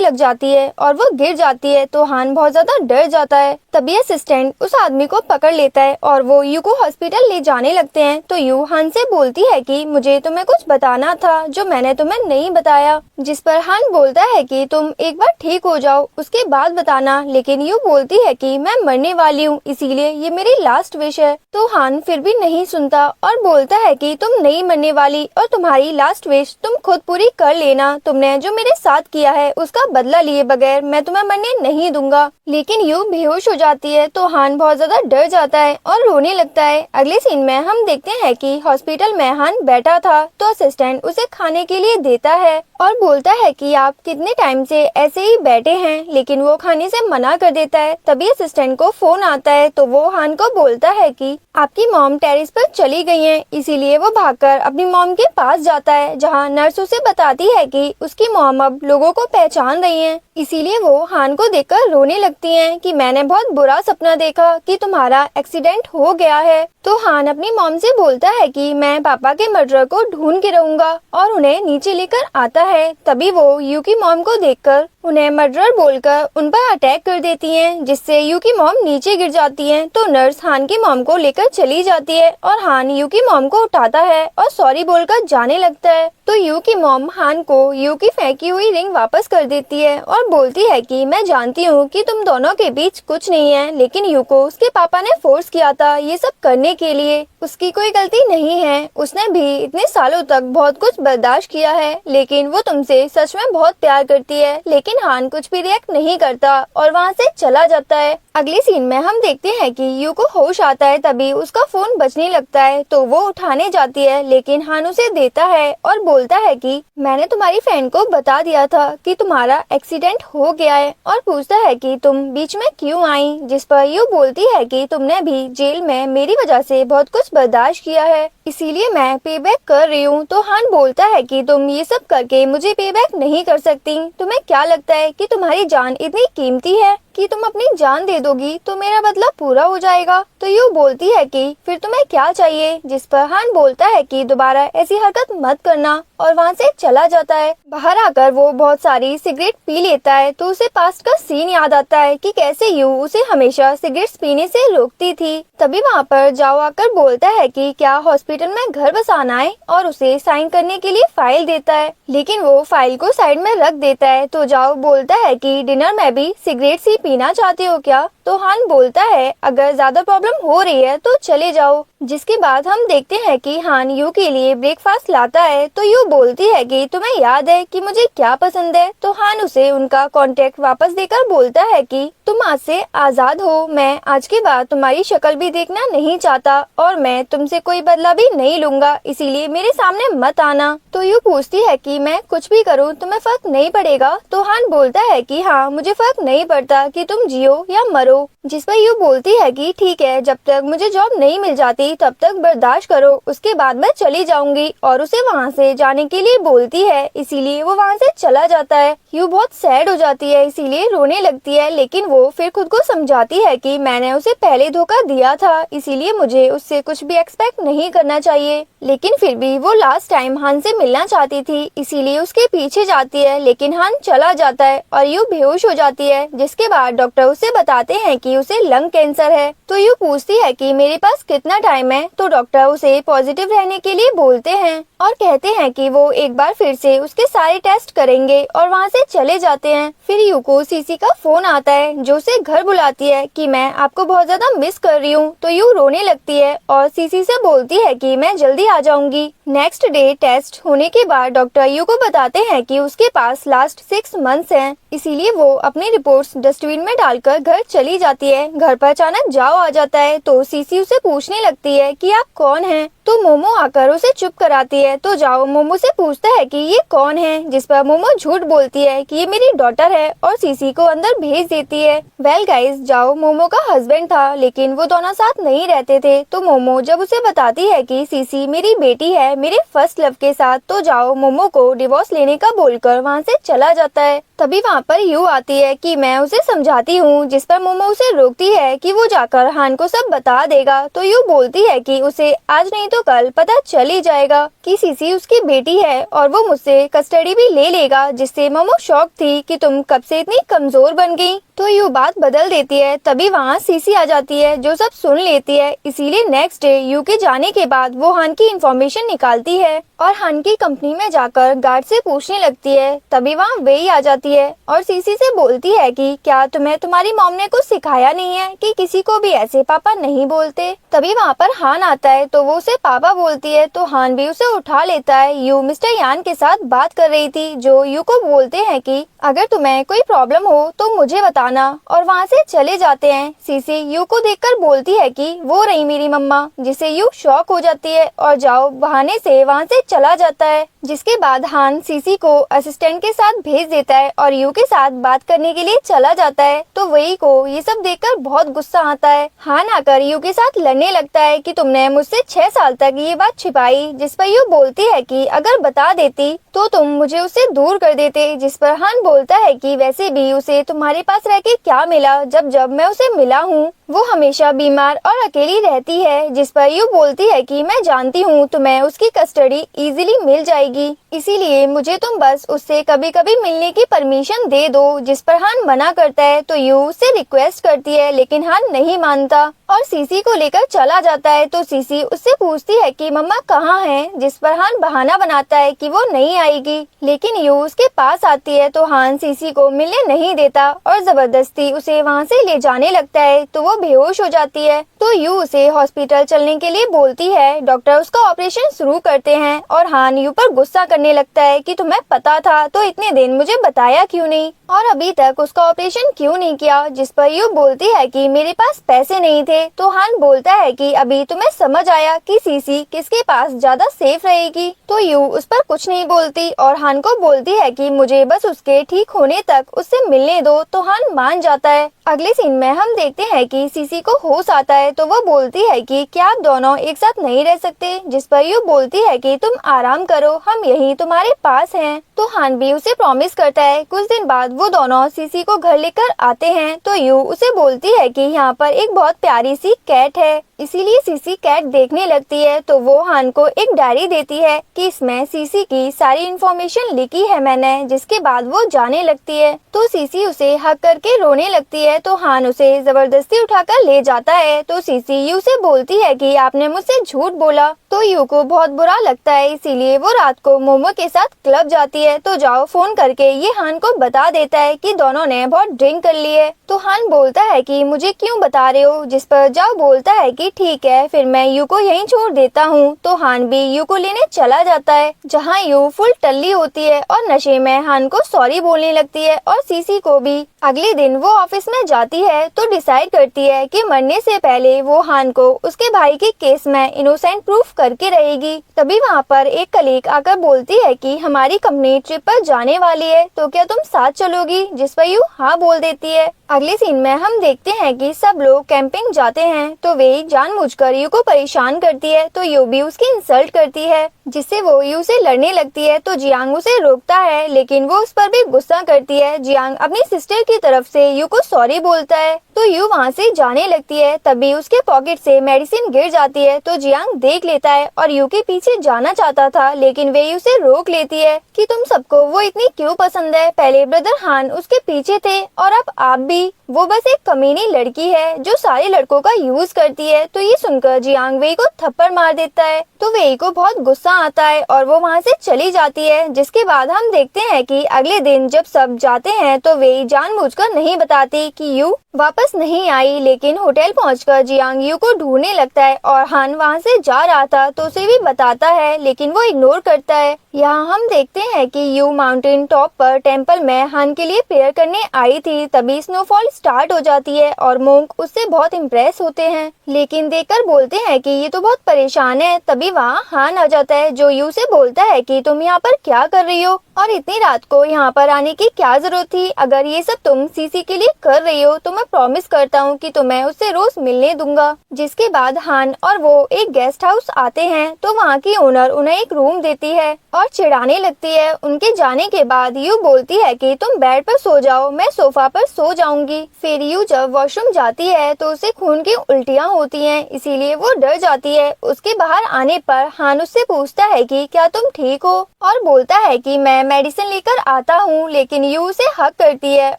[SPEAKER 1] लग जाती है और वो गिर जाती है। तो हान बहुत ज्यादा डर जाता है। तभी असिस्टेंट उस आदमी को पकड़ लेता है और वो यू को हॉस्पिटल ले जाने लगते हैं। तो यू हान से बोलती है कि मुझे तुम्हें कुछ बताना था जो मैंने तुम्हें नहीं बताया, जिस पर हान बोलता है कि तुम एक बार ठीक हो जाओ उसके बाद बताना। लेकिन यू बोलती है कि मैं मरने वाली हूँ, इसीलिए ये मेरी लास्ट विश है। तो हान फिर भी नहीं सुनता और बोलता है कि तुम नहीं मरने वाली और तुम्हारी लास्ट विश तुम खुद पूरी कर लेना। तुमने जो मेरे साथ किया है उसका बदला लिए बगैर मैं तुम्हें मरने नहीं दूंगा। लेकिन यू बेहोश हो जाती है। तो हान बहुत ज्यादा डर जाता है और रोने लगता है। अगले सीन में हम देखते हैं कि हॉस्पिटल में हान बैठा था, तो असिस्टेंट उसे खाने के लिए देता है और बोलता है कि आप कितने टाइम से ऐसे ही बैठे हैं, लेकिन वो खाने से मना कर देता है। तभी असिस्टेंट को फोन आता है, तो वो हान को बोलता है कि आपकी मॉम टेरेस पर चली गई हैं। इसीलिए वो भागकर अपनी मॉम के पास जाता है, जहां नर्स उसे बताती है कि उसकी मॉम अब लोगों को पहचान रही हैं। इसीलिए वो हान को देखकर रोने लगती हैं कि मैंने बहुत बुरा सपना देखा कि तुम्हारा एक्सीडेंट हो गया है। तो हान अपनी मॉम से बोलता है कि मैं पापा के मर्डरर को ढूंढ के रहूंगा और उन्हें नीचे लेकर आता है। तभी वो यू की मॉम को देखकर उन्हें मर्डरर बोलकर उन पर अटैक कर देती हैं, जिससे यू की मॉम नीचे गिर जाती हैं। तो नर्स हान की मॉम को लेकर चली जाती है और हान यू की मॉम को उठाता है और सॉरी बोलकर जाने लगता है। तो यू की मॉम हान को यू की फेंकी हुई रिंग वापस कर देती है और बोलती है कि मैं जानती हूँ कि तुम दोनों के बीच कुछ नहीं है, लेकिन यू को उसके पापा ने फोर्स किया था ये सब करने के लिए। उसकी कोई गलती नहीं है, उसने भी इतने सालों तक बहुत कुछ बर्दाश्त किया है, लेकिन वो तुमसे सच में बहुत प्यार करती है। लेकिन हान कुछ भी रिएक्ट नहीं करता और वहाँ से चला जाता है। अगले सीन में हम देखते हैं कि यू को होश आता है, तभी उसका फोन बजने लगता है। तो वो उठाने जाती है, लेकिन हान उसे देता है और बोलता है कि मैंने तुम्हारी फ्रेंड को बता दिया था कि तुम्हारा एक्सीडेंट हो गया है, और पूछता है कि तुम बीच में क्यों आई। जिस पर यू बोलती है कि तुमने भी जेल में मेरी वजह से बहुत कुछ बर्दाश्त किया है, इसीलिए मैं पे बैक कर रही हूँ। तो हान बोलता है कि तुम ये सब करके मुझे पे बैक नहीं कर सकती। तुम्हें क्या लगता है कि तुम्हारी जान इतनी कीमती है कि तुम अपनी जान दे दोगी तो मेरा बदला पूरा हो जाएगा। तो यू बोलती है कि फिर तुम्हें क्या चाहिए, जिस पर हान बोलता है कि दोबारा ऐसी हरकत मत करना, और वहाँ से चला जाता है। बाहर आकर वो बहुत सारी सिगरेट पी लेता है, तो उसे पास्ट का सीन याद आता है कि कैसे यू उसे हमेशा सिगरेट्स पीने से रोकती थी। तभी वहाँ पर जाओ आकर बोलता है कि क्या हॉस्पिटल में घर बसाना है, और उसे साइन करने के लिए फाइल देता है, लेकिन वो फाइल को साइड में रख देता है। तो जाओ बोलता है कि डिनर में भी सिगरेट्स ही पीना चाहते हो क्या। तो हान बोलता है अगर ज्यादा प्रॉब्लम हो रही है तो चले जाओ। जिसके बाद हम देखते हैं कि हान यू के लिए ब्रेकफास्ट लाता है। तो यू बोलती है कि तुम्हें याद है कि मुझे क्या पसंद है। तो हान उसे उनका कांटेक्ट वापस देकर बोलता है कि तुम आज से आजाद हो, मैं आज के बाद तुम्हारी शक्ल भी देखना नहीं चाहता और मैं तुमसे कोई बदला भी नहीं लूंगा, इसीलिए मेरे सामने मत आना। तो यू पूछती है कि मैं कुछ भी करूँ तुम्हें फर्क नहीं पड़ेगा। तो हान बोलता है कि हाँ मुझे फर्क नहीं पड़ता कि तुम जियो या मरो, लो। जिस पर यू बोलती है कि ठीक है, जब तक मुझे जॉब नहीं मिल जाती तब तक बर्दाश्त करो, उसके बाद मैं चली जाऊंगी, और उसे वहाँ से जाने के लिए बोलती है। इसीलिए वो वहाँ से चला जाता है। यू बहुत सैड हो जाती है, इसीलिए रोने लगती है, लेकिन वो फिर खुद को समझाती है कि मैंने उसे पहले धोखा दिया था, इसीलिए मुझे उससे कुछ भी एक्सपेक्ट नहीं करना चाहिए। लेकिन फिर भी वो लास्ट टाइम हान से मिलना चाहती थी, इसीलिए उसके पीछे जाती है, लेकिन हान चला जाता है और यू बेहोश हो जाती है। जिसके बाद डॉक्टर उसे बताते हैं कि उसे लंग कैंसर है। तो यू पूछती है कि मेरे पास कितना टाइम है, तो डॉक्टर उसे पॉजिटिव रहने के लिए बोलते हैं और कहते हैं कि वो एक बार फिर से उसके सारे टेस्ट करेंगे और वहाँ से चले जाते हैं। फिर यू को सीसी का फोन आता है जो उसे घर बुलाती है कि मैं आपको बहुत ज्यादा मिस कर रही हूँ। तो यू रोने लगती है और सीसी से बोलती है कि मैं जल्दी आ जाऊंगी। नेक्स्ट डे टेस्ट होने के बाद डॉक्टर यू को बताते हैं कि उसके पास लास्ट 6 मंथ्स हैं, इसीलिए वो अपनी रिपोर्ट्स डस्टबिन में डालकर घर चली जाती है। घर पर अचानक जाओ आ जाता है तो सीसी उसे पूछने लगती है कि आप कौन हैं। तो मोमो आकर उसे चुप कराती है। तो जाओ मोमो से पूछता है कि ये कौन है, जिस पर मोमो झूठ बोलती है कि ये मेरी डॉटर है और सीसी को अंदर भेज देती है। वेल गाइस, जाओ मोमो का हस्बैंड था, लेकिन वो दोनों साथ नहीं रहते थे। तो मोमो जब उसे बताती है कि सीसी मेरी बेटी है मेरे फर्स्ट लव के साथ, तो जाओ मोमो को डिवोर्स लेने का बोलकर वहाँ से चला जाता है। तभी वहाँ पर यू आती है कि मैं उसे समझाती हूँ, जिस पर मोमो उसे रोकती है कि वो जाकर हान को सब बता देगा। तो यू बोलती है कि उसे आज नहीं तो कल पता चल ही जाएगा कि सीसी उसकी बेटी है और वो मुझसे कस्टडी भी ले लेगा। जिससे मोमो शॉक थी कि तुम कब से इतनी कमजोर बन गई। तो यू बात बदल देती है। तभी वहाँ सीसी आ जाती है जो सब सुन लेती है। इसीलिए नेक्स्ट डे यू के जाने के बाद वो हान की इंफॉर्मेशन निकालती है और हान की कंपनी में जाकर गार्ड से पूछने लगती है। तभी वहाँ वेई आ जाती है और सीसी से बोलती है कि क्या तुम्हें तुम्हारी मॉम ने कुछ सिखाया नहीं है कि किसी को भी ऐसे पापा नहीं बोलते। तभी वहाँ पर हान आता है तो वो उसे पापा बोलती है, तो हान भी उसे उठा लेता है। यू मिस्टर यान के साथ बात कर रही थी जो यू को बोलते हैं कि अगर तुम्हें कोई प्रॉब्लम हो तो मुझे बताना, और वहाँ से चले जाते हैं। सीसी यू को देखकर बोलती है कि वो रही मेरी मम्मा, जिसे यू शॉक हो जाती है और जाओ बहाने से वहाँ से चला जाता है। जिसके बाद हान सीसी को असिस्टेंट के साथ भेज देता है और यू के साथ बात करने के लिए चला जाता है। तो वही को ये सब देखकर बहुत गुस्सा आता है। हान आकर यू के साथ लड़ने लगता है कि तुमने मुझसे 6 साल तक ये बात छिपाई, जिस पर यू बोलती है कि अगर बता देती तो तुम मुझे उससे दूर कर देते। जिस पर हान बोलता है कि वैसे भी उसे तुम्हारे पास रह के क्या मिला, जब जब मैं उसे मिला हूँ वो हमेशा बीमार और अकेली रहती है। जिस पर यू बोलती है कि मैं जानती हूँ तुम्हें उसकी कस्टडी इजीली मिल जाएगी, इसीलिए मुझे तुम बस उससे कभी कभी मिलने की परमिशन दे दो। जिस पर हान मना करता है तो यू उससे रिक्वेस्ट करती है, लेकिन हान नहीं मानता और सीसी को लेकर चला जाता है। तो सीसी उससे पूछती है कि मम्मा कहाँ हैं, जिस पर हान बहाना बनाता है कि वो नहीं आएगी, लेकिन यू उसके पास आती है। तो हान सीसी को मिलने नहीं देता और जबरदस्ती उसे वहाँ से ले जाने लगता है। तो वो बेहोश हो जाती है। तो यू उसे हॉस्पिटल चलने के लिए बोलती है। डॉक्टर उसका ऑपरेशन शुरू करते हैं और हान यू पर गुस्सा करने लगता है कि तुम्हें पता था तो इतने दिन मुझे बताया क्यों नहीं, और अभी तक उसका ऑपरेशन क्यों नहीं किया। जिस पर यू बोलती है कि मेरे पास पैसे नहीं थे। तो हान बोलता है कि अभी तुम्हें समझ आया कि सीसी किसके पास ज्यादा सेफ रहेगी। तो यू उस पर कुछ नहीं बोलती और हान को बोलती है कि मुझे बस उसके ठीक होने तक उससे मिलने दो। तो हान मान जाता है। अगले सीन में हम देखते हैं कि सीसी को होश आता है तो वो बोलती है कि क्या आप दोनों एक साथ नहीं रह सकते। जिस पर यू बोलती है कि तुम आराम करो, हम यहीं तुम्हारे पास हैं। तो हान भी उसे प्रॉमिस करता है। कुछ दिन बाद वो दोनों सीसी को घर लेकर आते हैं। तो यू उसे बोलती है कि यहाँ पर एक बहुत प्यारी सी कैट है, इसीलिए सीसी कैट देखने लगती है। तो वो हान को एक डायरी देती है कि इसमें सीसी की सारी इन्फॉर्मेशन लिखी है मैंने। जिसके बाद वो जाने लगती है। तो सीसी उसे हक करके रोने लगती है। तो हान उसे जबरदस्ती उठाकर ले जाता है। तो सीसी यू से बोलती है कि आपने मुझसे झूठ बोला। तो यू को बहुत बुरा लगता है, इसीलिए वो रात को मोमो के साथ क्लब जाती है। तो जाओ फोन करके ये हान को बता देता है कि दोनों ने बहुत ड्रिंक कर ली है। तो हान बोलता है कि मुझे क्यों बता रहे हो। जिस पर जाओ बोलता है कि ठीक है, फिर मैं यू को यहीं छोड़ देता हूँ। तो हान भी यू को लेने चला जाता है, जहाँ यू फुल टल्ली होती है और नशे में हान को सॉरी बोलने लगती है और सीसी को भी। अगले दिन वो ऑफिस में जाती है तो डिसाइड करती है कि मरने से पहले वो हान को उसके भाई के केस में इनोसेंट प्रूफ करके रहेगी। तभी वहाँ पर एक कलीग आकर बोलती है कि हमारी कंपनी ट्रिप पर जाने वाली है, तो क्या तुम साथ चलोगी। जिस पर यू हाँ बोल देती है। अगले सीन में हम देखते हैं कि सब लोग कैंपिंग जाते हैं तो वे जानबूझकर यू को परेशान करती है तो यू भी उसकी इंसल्ट करती है जिससे वो यू से लड़ने लगती है तो जियांग उसे रोकता है लेकिन वो उस पर भी गुस्सा करती है। जियांग अपनी सिस्टर की तरफ से यू को सॉरी बोलता है तो यू वहाँ से जाने लगती है। तभी उसके पॉकेट से मेडिसिन गिर जाती है तो जियांग देख लेता है और यू के पीछे जाना चाहता था लेकिन वे यू से रोक लेती है कि तुम सबको वो इतनी क्यों पसंद है। पहले ब्रदर हान उसके पीछे थे और अब आप भी। वो बस एक कमीनी लड़की है जो सारे लड़कों का यूज करती है। तो ये सुनकर जियांग वेई को थप्पड़ मार देता है तो वेई को बहुत गुस्सा आता है और वो वहाँ से चली जाती है। जिसके बाद हम देखते हैं कि अगले दिन जब सब जाते हैं तो वेई जानबूझकर नहीं बताती कि यू वापस नहीं आई लेकिन होटल पहुंचकर जियांग यू को ढूंढने लगता है और हान वहाँ से जा रहा था तो उसे भी बताता है लेकिन वो इग्नोर करता है। यहाँ हम देखते हैं कि यू माउंटेन टॉप पर टेंपल में हान के लिए प्रेयर करने आई थी। तभी स्नोफॉल स्टार्ट हो जाती है और मोंक उससे बहुत इम्प्रेस होते हैं लेकिन देखकर बोलते हैं कि ये तो बहुत परेशान है। तभी वहाँ हान आ जाता है जो यू से बोलता है कि तुम यहाँ पर क्या कर रही हो और इतनी रात को यहाँ पर आने की क्या जरूरत थी। अगर ये सब तुम सीसी के लिए कर रही हो तो मैं प्रॉमिस करता हूँ कि तुम्हें उससे रोज मिलने दूंगा। जिसके बाद हान और वो एक गेस्ट हाउस आते हैं तो वहाँ की ओनर उन्हें एक रूम देती है और चिढ़ाने लगती है। उनके जाने के बाद यू बोलती है कि तुम बेड पर सो जाओ, मैं सोफा पर सो जाऊंगी। फिर यू जब वॉशरूम जाती है तो उसे खून की उल्टियाँ होती हैं इसीलिए वो डर जाती है। उसके बाहर आने पर हान उससे पूछता है कि क्या तुम ठीक हो और बोलता है कि मैं मेडिसिन लेकर आता हूँ लेकिन यू उसे हक करती है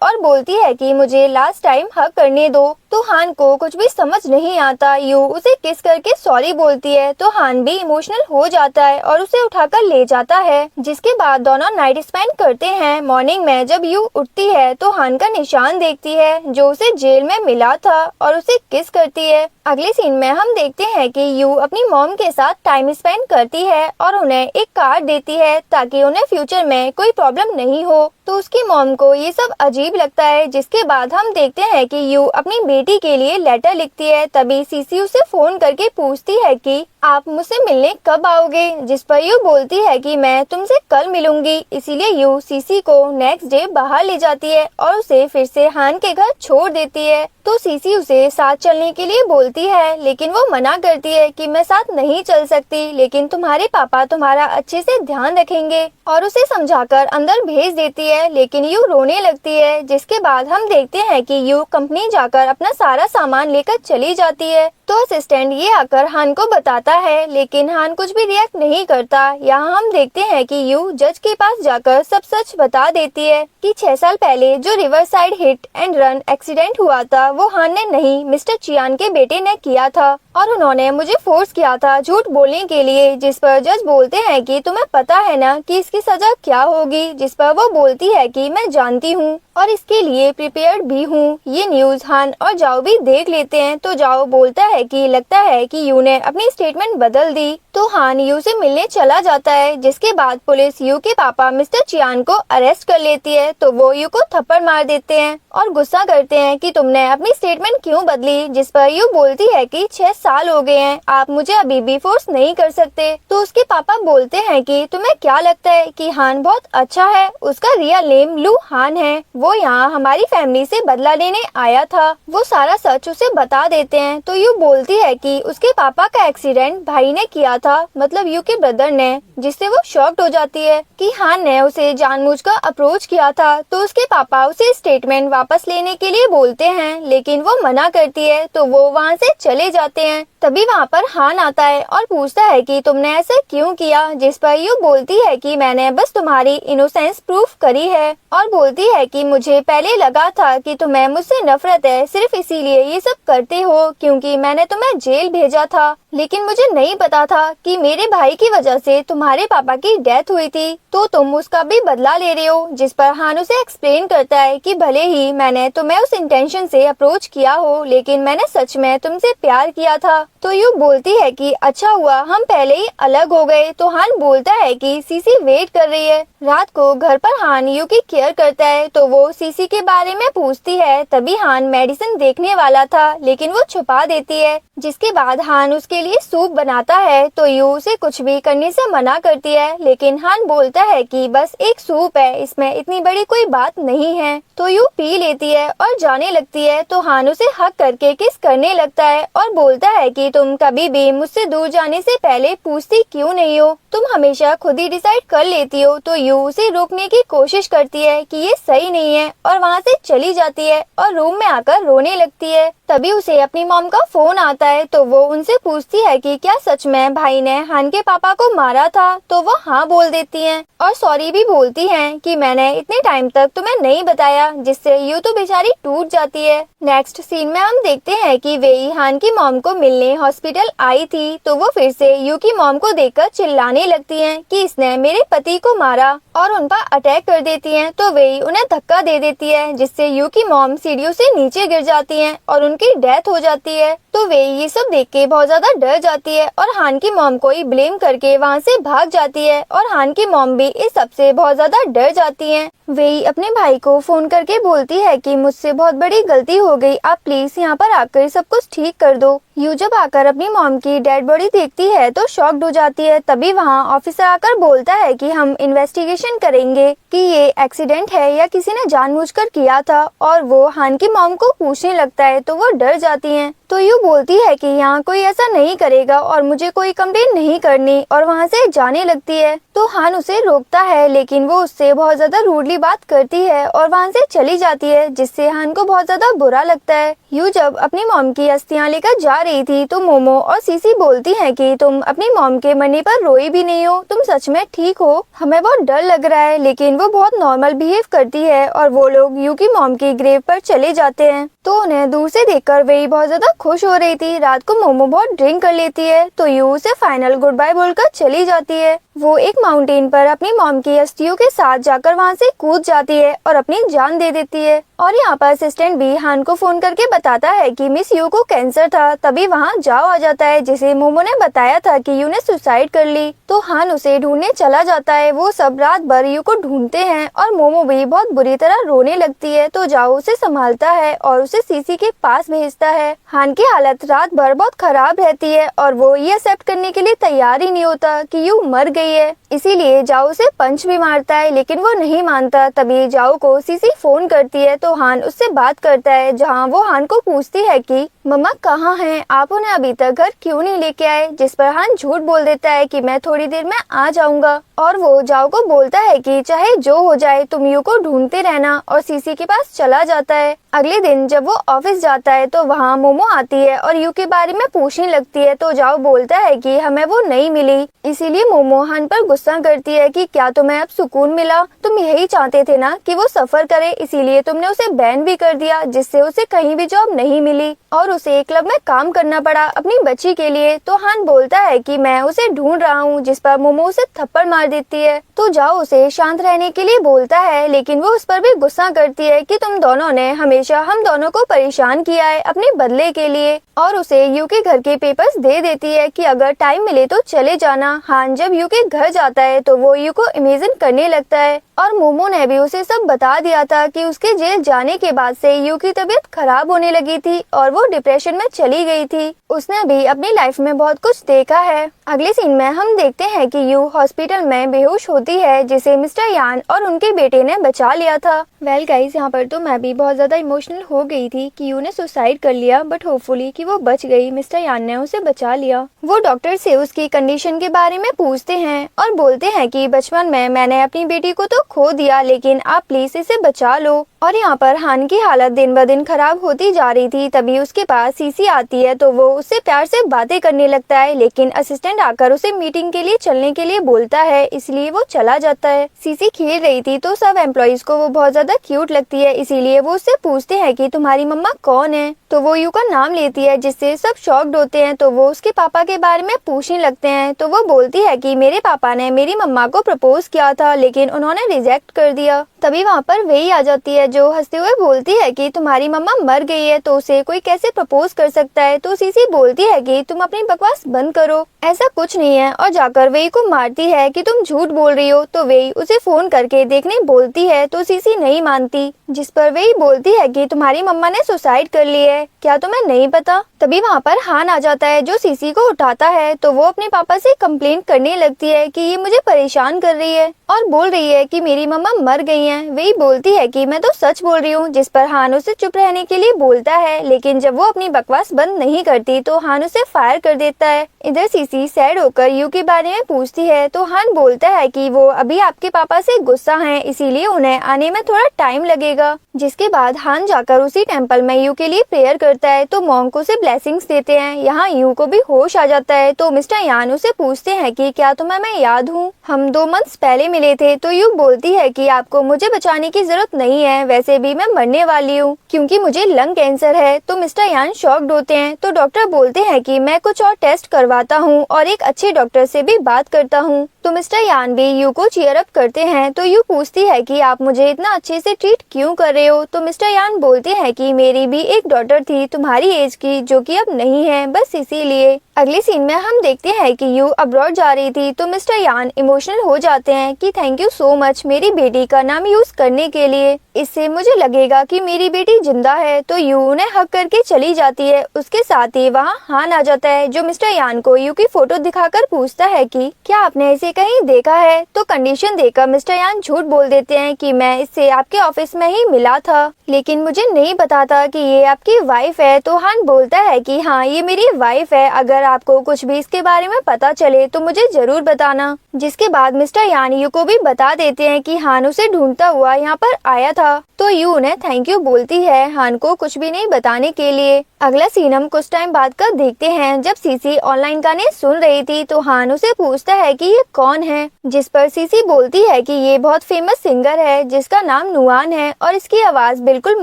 [SPEAKER 1] और बोलती है कि मुझे लास्ट टाइम हक करने दो। तो हान को कुछ भी समझ नहीं आता। यू उसे किस करके सॉरी बोलती है तो हान भी इमोशनल हो जाता है और उसे उठाकर ले जाता है। जिसके बाद दोनों नाइट स्पेंड करते हैं। मॉर्निंग में जब यू उठती है तो हान का निशान देखती है जो उसे जेल में मिला था और उसे किस करती है। अगले सीन में हम देखते हैं कि यू अपनी मॉम के साथ टाइम स्पेंड करती है और उन्हें एक कार्ड देती है ताकि उन्हें फ्यूचर में कोई प्रॉब्लम नहीं हो। तो उसकी मॉम को ये सब अजीब लगता है। जिसके बाद हम देखते हैं कि यू अपनी बेटी के लिए लेटर लिखती है। तभी सीसी उसे फोन करके पूछती है कि आप मुझसे मिलने कब आओगे। जिस पर यू बोलती है कि मैं तुमसे कल मिलूंगी। इसीलिए यू सीसी को नेक्स्ट डे बाहर ले जाती है और उसे फिर से हान के घर छोड़ देती है। तो सीसी उसे साथ चलने के लिए बोलती है लेकिन वो मना करती है कि मैं साथ नहीं चल सकती लेकिन तुम्हारे पापा तुम्हारा अच्छे से ध्यान रखेंगे और उसे समझाकर अंदर भेज देती है लेकिन यू रोने लगती है। जिसके बाद हम देखते हैं कि यू कंपनी जाकर अपना सारा सामान लेकर चली जाती है। तो असिस्टेंट ये आकर हान को बताता है लेकिन हान कुछ भी रिएक्ट नहीं करता। यहाँ हम देखते हैं कि यू जज के पास जाकर सब सच बता देती है कि 6 साल पहले जो river side hit and run accident हुआ था वो हान ने नहीं मिस्टर चियान के बेटे ने किया था और उन्होंने मुझे फोर्स किया था झूठ बोलने के लिए। जिस पर जज बोलते हैं कि तुम्हें पता है ना कि इसकी सजा क्या होगी। जिस पर वो बोलती है कि मैं जानती हूँ और इसके लिए प्रिपेयर्ड भी हूँ। ये न्यूज हान और जाओ भी देख लेते हैं तो जाओ बोलता है कि लगता है कि यू ने अपनी स्टेटमेंट बदल दी। तो हान यू से मिलने चला जाता है। जिसके बाद पुलिस यू के पापा मिस्टर चियान को अरेस्ट कर लेती है तो वो यू को थप्पड़ मार देते हैं और गुस्सा करते हैं कि तुमने अपनी स्टेटमेंट क्यों बदली। जिस पर यू बोलती है कि 6 साल हो गए हैं, आप मुझे अभी भी फोर्स नहीं कर सकते। तो उसके पापा बोलते हैं कि तुम्हें क्या लगता है कि हान बहुत अच्छा है। उसका रियल नेम लू हान है। वो यहाँ हमारी फैमिली से बदला लेने आया था। वो सारा सच उसे बता देते हैं। तो यू बोलती है कि उसके पापा का एक्सीडेंट भाई ने किया था, मतलब यू के ब्रदर ने। जिससे वो शॉक्ड हो जाती है कि हान ने उसे जानबूझकर अप्रोच किया था। तो उसके पापा उसे स्टेटमेंट वापस लेने के लिए बोलते हैं लेकिन वो मना करती है तो वो वहाँ से चले जाते हैं। तभी वहाँ पर हान आता है और पूछता है कि तुमने ऐसा क्यों किया। जिस पर यू बोलती है कि मैंने बस तुम्हारी इनोसेंस प्रूफ करी है और बोलती है कि मुझे पहले लगा था कि तुम्हें मुझसे नफरत है, सिर्फ इसीलिए ये सब करते हो क्योंकि मैंने तुम्हें जेल भेजा था। लेकिन मुझे नहीं पता था कि मेरे भाई की वजह से तुम्हारे पापा की डेथ हुई थी तो तुम उसका भी बदला ले रहे हो। जिस पर हान उसे एक्सप्लेन करता है कि भले ही मैंने तुम्हें उस इंटेंशन से अप्रोच किया हो लेकिन मैंने सच में तुमसे प्यार किया था। तो यू बोलती है कि अच्छा हुआ हम पहले ही अलग हो गए। तो हान बोलता है कि सीसी वेट कर रही है। रात को घर पर हान यू की केयर करता है तो वो सीसी के बारे में पूछती है। तभी हान मेडिसिन देखने वाला था लेकिन वो छुपा देती है, जिसके बाद हान उसके लिए सूप बनाता है तो यू उसे कुछ भी करने से मना करती है। लेकिन हान बोलता है कि बस एक सूप है, इसमें इतनी बड़ी कोई बात नहीं है। तो यू पी लेती है और जाने लगती है तो हान उसे हक करके किस करने लगता है और बोलता है कि तुम कभी भी मुझसे दूर जाने से पहले पूछती क्यों नहीं हो, तुम हमेशा खुद ही डिसाइड कर लेती हो। तो यू उसे रोकने की कोशिश करती है कि ये सही नहीं है और वहाँ से चली जाती है और रूम में आकर रोने लगती है। तभी उसे अपनी मॉम का फोन आता है तो वो उनसे पूछती है कि क्या सच में भाई ने हान के पापा को मारा था। तो वो हाँ बोल देती हैं और सॉरी भी बोलती हैं कि मैंने इतने टाइम तक तुम्हें नहीं बताया, जिससे यू तो बेचारी टूट जाती है। नेक्स्ट सीन में हम देखते हैं कि वेई हान की मॉम को मिलने हॉस्पिटल आई थी तो वो फिर से यू की मॉम को देखकर चिल्लाने लगती हैं कि इसने मेरे पति को मारा और उन पर अटैक कर देती हैं। तो वेई उन्हें धक्का दे देती है जिससे यू की मॉम सीढ़ियों से नीचे गिर जाती हैं और उनकी डेथ हो जाती है। तो वेई ये सब देख के बहुत ज्यादा डर जाती है और हान की मॉम को ही ब्लेम करके वहाँ से भाग जाती है और हान की मॉम भी इस सब से बहुत ज्यादा डर जाती हैं। वेई अपने भाई को फोन करके बोलती है कि मुझसे बहुत बड़ी गलती हो गई, आप प्लीज यहाँ पर आकर सब कुछ ठीक कर दो। यू जब आकर अपनी मॉम की डेड बॉडी देखती है तो शॉक्ड हो जाती है। तभी वहाँ ऑफिसर आकर बोलता है कि हम इन्वेस्टिगेशन करेंगे कि ये एक्सीडेंट है या किसी ने जानबूझकर किया था और वो हान की मॉम को पूछने लगता है तो वो डर जाती हैं। तो यू बोलती है कि यहाँ कोई ऐसा नहीं करेगा और मुझे कोई कंप्लेन नहीं करनी और वहाँ से जाने लगती है। तो हान उसे रोकता है लेकिन वो उससे बहुत ज्यादा रूडली बात करती है और वहाँ से चली जाती है, जिससे हान को बहुत ज्यादा बुरा लगता है। यू जब अपनी मॉम की अस्थियां लेकर जा रही थी तो मोमो और सीसी बोलती हैं कि तुम अपनी मॉम के मरने पर रोई भी नहीं हो, तुम सच में ठीक हो, हमें बहुत डर लग रहा है। लेकिन वो बहुत नॉर्मल बिहेव करती है और वो लोग यू की मॉम की ग्रेव पर चले जाते हैं। तो उन्हें दूर से देखकर वेई बहुत ज्यादा खुश हो रही थी। रात को मोमो बहुत ड्रिंक कर लेती है तो यू उसे फाइनल गुड बाय बोलकर चली जाती है। वो एक माउंटेन पर अपनी मॉम की अस्थियों के साथ जाकर वहाँ से कूद जाती है और अपनी जान दे देती है। और यहाँ पर असिस्टेंट भी हान को फोन करके बताता है कि मिस यू को कैंसर था। तभी वहाँ जाओ आ जाता है जिसे मोमो ने बताया था कि यू ने सुसाइड कर ली। तो हान उसे ढूंढने चला जाता है। वो सब रात भर यू को ढूंढते हैं और मोमो भी बहुत बुरी तरह रोने लगती है। तो जाओ उसे संभालता है और उसे सीसी के पास भेजता है। हान की हालत रात भर बहुत खराब रहती है और वो ये एक्सेप्ट करने के लिए तैयार ही नहीं होता कि यू मर गई है। इसीलिए जाओ उसे पंच भी मारता है लेकिन वो नहीं मानता। तभी जाओ को सीसी फोन करती है तो हान उससे बात करता है, जहाँ वो हान को पूछती है कि मम्मा कहाँ हैं, आप उन्हें अभी तक घर क्यों नहीं लेके आए। जिस पर हान झूठ बोल देता है कि मैं थोड़ी देर में आ जाऊंगा। और वो जाओ को बोलता है कि चाहे जो हो जाए तुम यू को ढूंढते रहना और सीसी के पास चला जाता है। अगले दिन जब वो ऑफिस जाता है तो वहाँ मोमो आती है और यू के बारे में पूछने लगती है। तो जाओ बोलता है कि हमें वो नहीं मिली। इसीलिए मोमो हान पर गुस्सा करती है कि क्या तुम्हें अब सुकून मिला, तुम यही चाहते थे ना कि वो सफर करे, इसीलिए तुमने उसे बैन भी कर दिया जिससे उसे कहीं भी जॉब नहीं मिली और उसे एक क्लब में काम करना पड़ा अपनी बच्ची के लिए। तो हान बोलता है कि मैं उसे ढूंढ रहा हूँ, जिस पर मोमो उसे थप्पड़ मार देती है। तो जाओ उसे शांत रहने के लिए बोलता है लेकिन वो उस पर भी गुस्सा करती है कि तुम दोनों ने हमेशा हम दोनों को परेशान किया है अपने बदले के लिए, और उसे यू के घर के पेपर्स दे देती है कि अगर टाइम मिले तो चले जाना। हान जब यू के घर जाता है तो वो यू को इमेजिन करने लगता है और मोमो ने भी उसे सब बता दिया था कि उसके जेल जाने के बाद से यू की तबीयत खराब होने लगी थी और वो डिप्रेशन में चली गई थी। उसने भी अपनी लाइफ में बहुत कुछ देखा है। अगले सीन में हम देखते हैं कि यू हॉस्पिटल में बेहोश होती है जिसे मिस्टर यान और उनके बेटे ने बचा लिया था। वेल गाइस, यहाँ पर तो मैं भी बहुत ज्यादा इमोशनल हो गई थी कि यू ने सुसाइड कर लिया, बट होपफुली कि वो बच गई, मिस्टर यान ने उसे बचा लिया। वो डॉक्टर से उसकी कंडीशन के बारे में पूछते हैं और बोलते हैं कि बचपन में मैंने अपनी बेटी को तो खो दिया लेकिन आप प्लीज इसे बचा लो। और यहाँ पर हान की हालत दिन ब दिन खराब होती जा रही थी। तभी उसके पास सीसी आती है तो वो उससे प्यार से बातें करने लगता है लेकिन असिस्टेंट आकर उसे मीटिंग के लिए चलने के लिए बोलता है, इसलिए वो चला जाता है। सीसी खेल रही थी तो सब एम्प्लॉइज को वो बहुत ज्यादा क्यूट लगती है, इसीलिए वो उससे पूछते हैं कि तुम्हारी मम्मा कौन है। तो वो यू का नाम लेती है, जिससे सब शॉक्ड होते हैं। तो वो उसके पापा के बारे में पूछने लगते हैं। तो वो बोलती है कि मेरे पापा ने मेरी मम्मा को प्रपोज किया था, लेकिन उन्होंने रिजेक्ट कर दिया। तभी वहाँ पर वही आ जाती है, जो हंसते हुए बोलती है कि तुम्हारी मम्मा मर गई है, तो उसे कोई कैसे प्रपोज कर सकता है। तो सीसी बोलती है कि तुम अपनी बकवास बंद करो, ऐसा कुछ नहीं है, और जाकर वेई को मारती है कि तुम झूठ बोल रही हो। तो वेई उसे फोन करके देखने बोलती है, तो सीसी नहीं मानती, जिस पर वेई बोलती है कि तुम्हारी मम्मा ने सुसाइड कर ली है, क्या तुम्हें नहीं पता। तभी वहाँ पर हान आ जाता है, जो सीसी को उठाता है। तो वो अपने पापा से कंप्लेंट करने लगती है कि ये मुझे परेशान कर रही है और बोल रही है कि मेरी मम्मा मर गई हैं। वेई बोलती है कि मैं तो सच बोल रही हूँ, जिस पर हान उसे चुप रहने के लिए बोलता है, लेकिन जब वो अपनी बकवास बंद नहीं करती तो हान उसे फायर कर देता है। इधर सीसी सैड होकर यू के बारे में पूछती है, तो हान बोलता है कि वो अभी आपके पापा से गुस्सा हैं, इसीलिए उन्हें आने में थोड़ा टाइम लगेगा। जिसके बाद हान जाकर उसी टेम्पल में यू के लिए प्रेयर करता है। तो मॉन्क उसे ब्लेसिंग्स देते हैं। यहाँ यू को भी होश आ जाता है। तो मिस्टर यान उसे पूछते हैं कि क्या तुम्हें मैं याद हूँ, हम 2 मंथ्स पहले मिले थे। तो यू बोलती है कि आपको मुझे बचाने की जरूरत नहीं है, वैसे भी मैं मरने वाली हूँ क्योंकि मुझे लंग कैंसर है। तो मिस्टर यान शॉक्ड होते हैं। तो डॉक्टर बोलते हैं कि मैं कुछ और टेस्ट करवाता हूँ और एक अच्छे डॉक्टर से भी बात करता हूँ। तो मिस्टर यान भी यू को चीयर अप करते हैं। तो यू पूछती है कि आप मुझे इतना अच्छे से ट्रीट क्यों कर रहे हो। तो मिस्टर यान बोलते हैं कि मेरी भी एक डॉटर थी तुम्हारी एज की, जो कि अब नहीं है, बस इसीलिए। अगले सीन में हम देखते हैं कि यू अब्रॉड जा रही थी। तो मिस्टर यान इमोशनल हो जाते हैं कि थैंक यू सो मच मेरी बेटी का नाम यूज करने के लिए, इससे मुझे लगेगा कि मेरी बेटी जिंदा है। तो यू उन्हें हक करके चली जाती है। उसके साथ ही वहाँ हान आ जाता है, जो मिस्टर यान को यू की फोटो दिखाकर पूछता है कि क्या आपने इसे कहीं देखा है। तो कंडीशन देकर मिस्टर यान झूठ बोल देते हैं कि मैं इससे आपके ऑफिस में ही मिला था, लेकिन मुझे नहीं पता था कि ये आपकी वाइफ है। तो हान बोलता है कि हाँ, ये मेरी वाइफ है, अगर आपको कुछ भी इसके बारे में पता चले तो मुझे जरूर बताना। जिसके बाद मिस्टर यान यू को भी बता देते हैं कि हान उसे ढूंढता हुआ यहाँ पर आया था। तो यू उन्हें थैंक यू बोलती है हान को कुछ भी नहीं बताने के लिए। अगला सीन हम कुछ टाइम बाद का देखते हैं, जब सीसी ऑनलाइन गाने सुन रही थी। तो हान उसे पूछता है कि ये कौन है, जिस पर सीसी बोलती है कि ये बहुत फेमस सिंगर है जिसका नाम नुआन है और इसकी आवाज बिल्कुल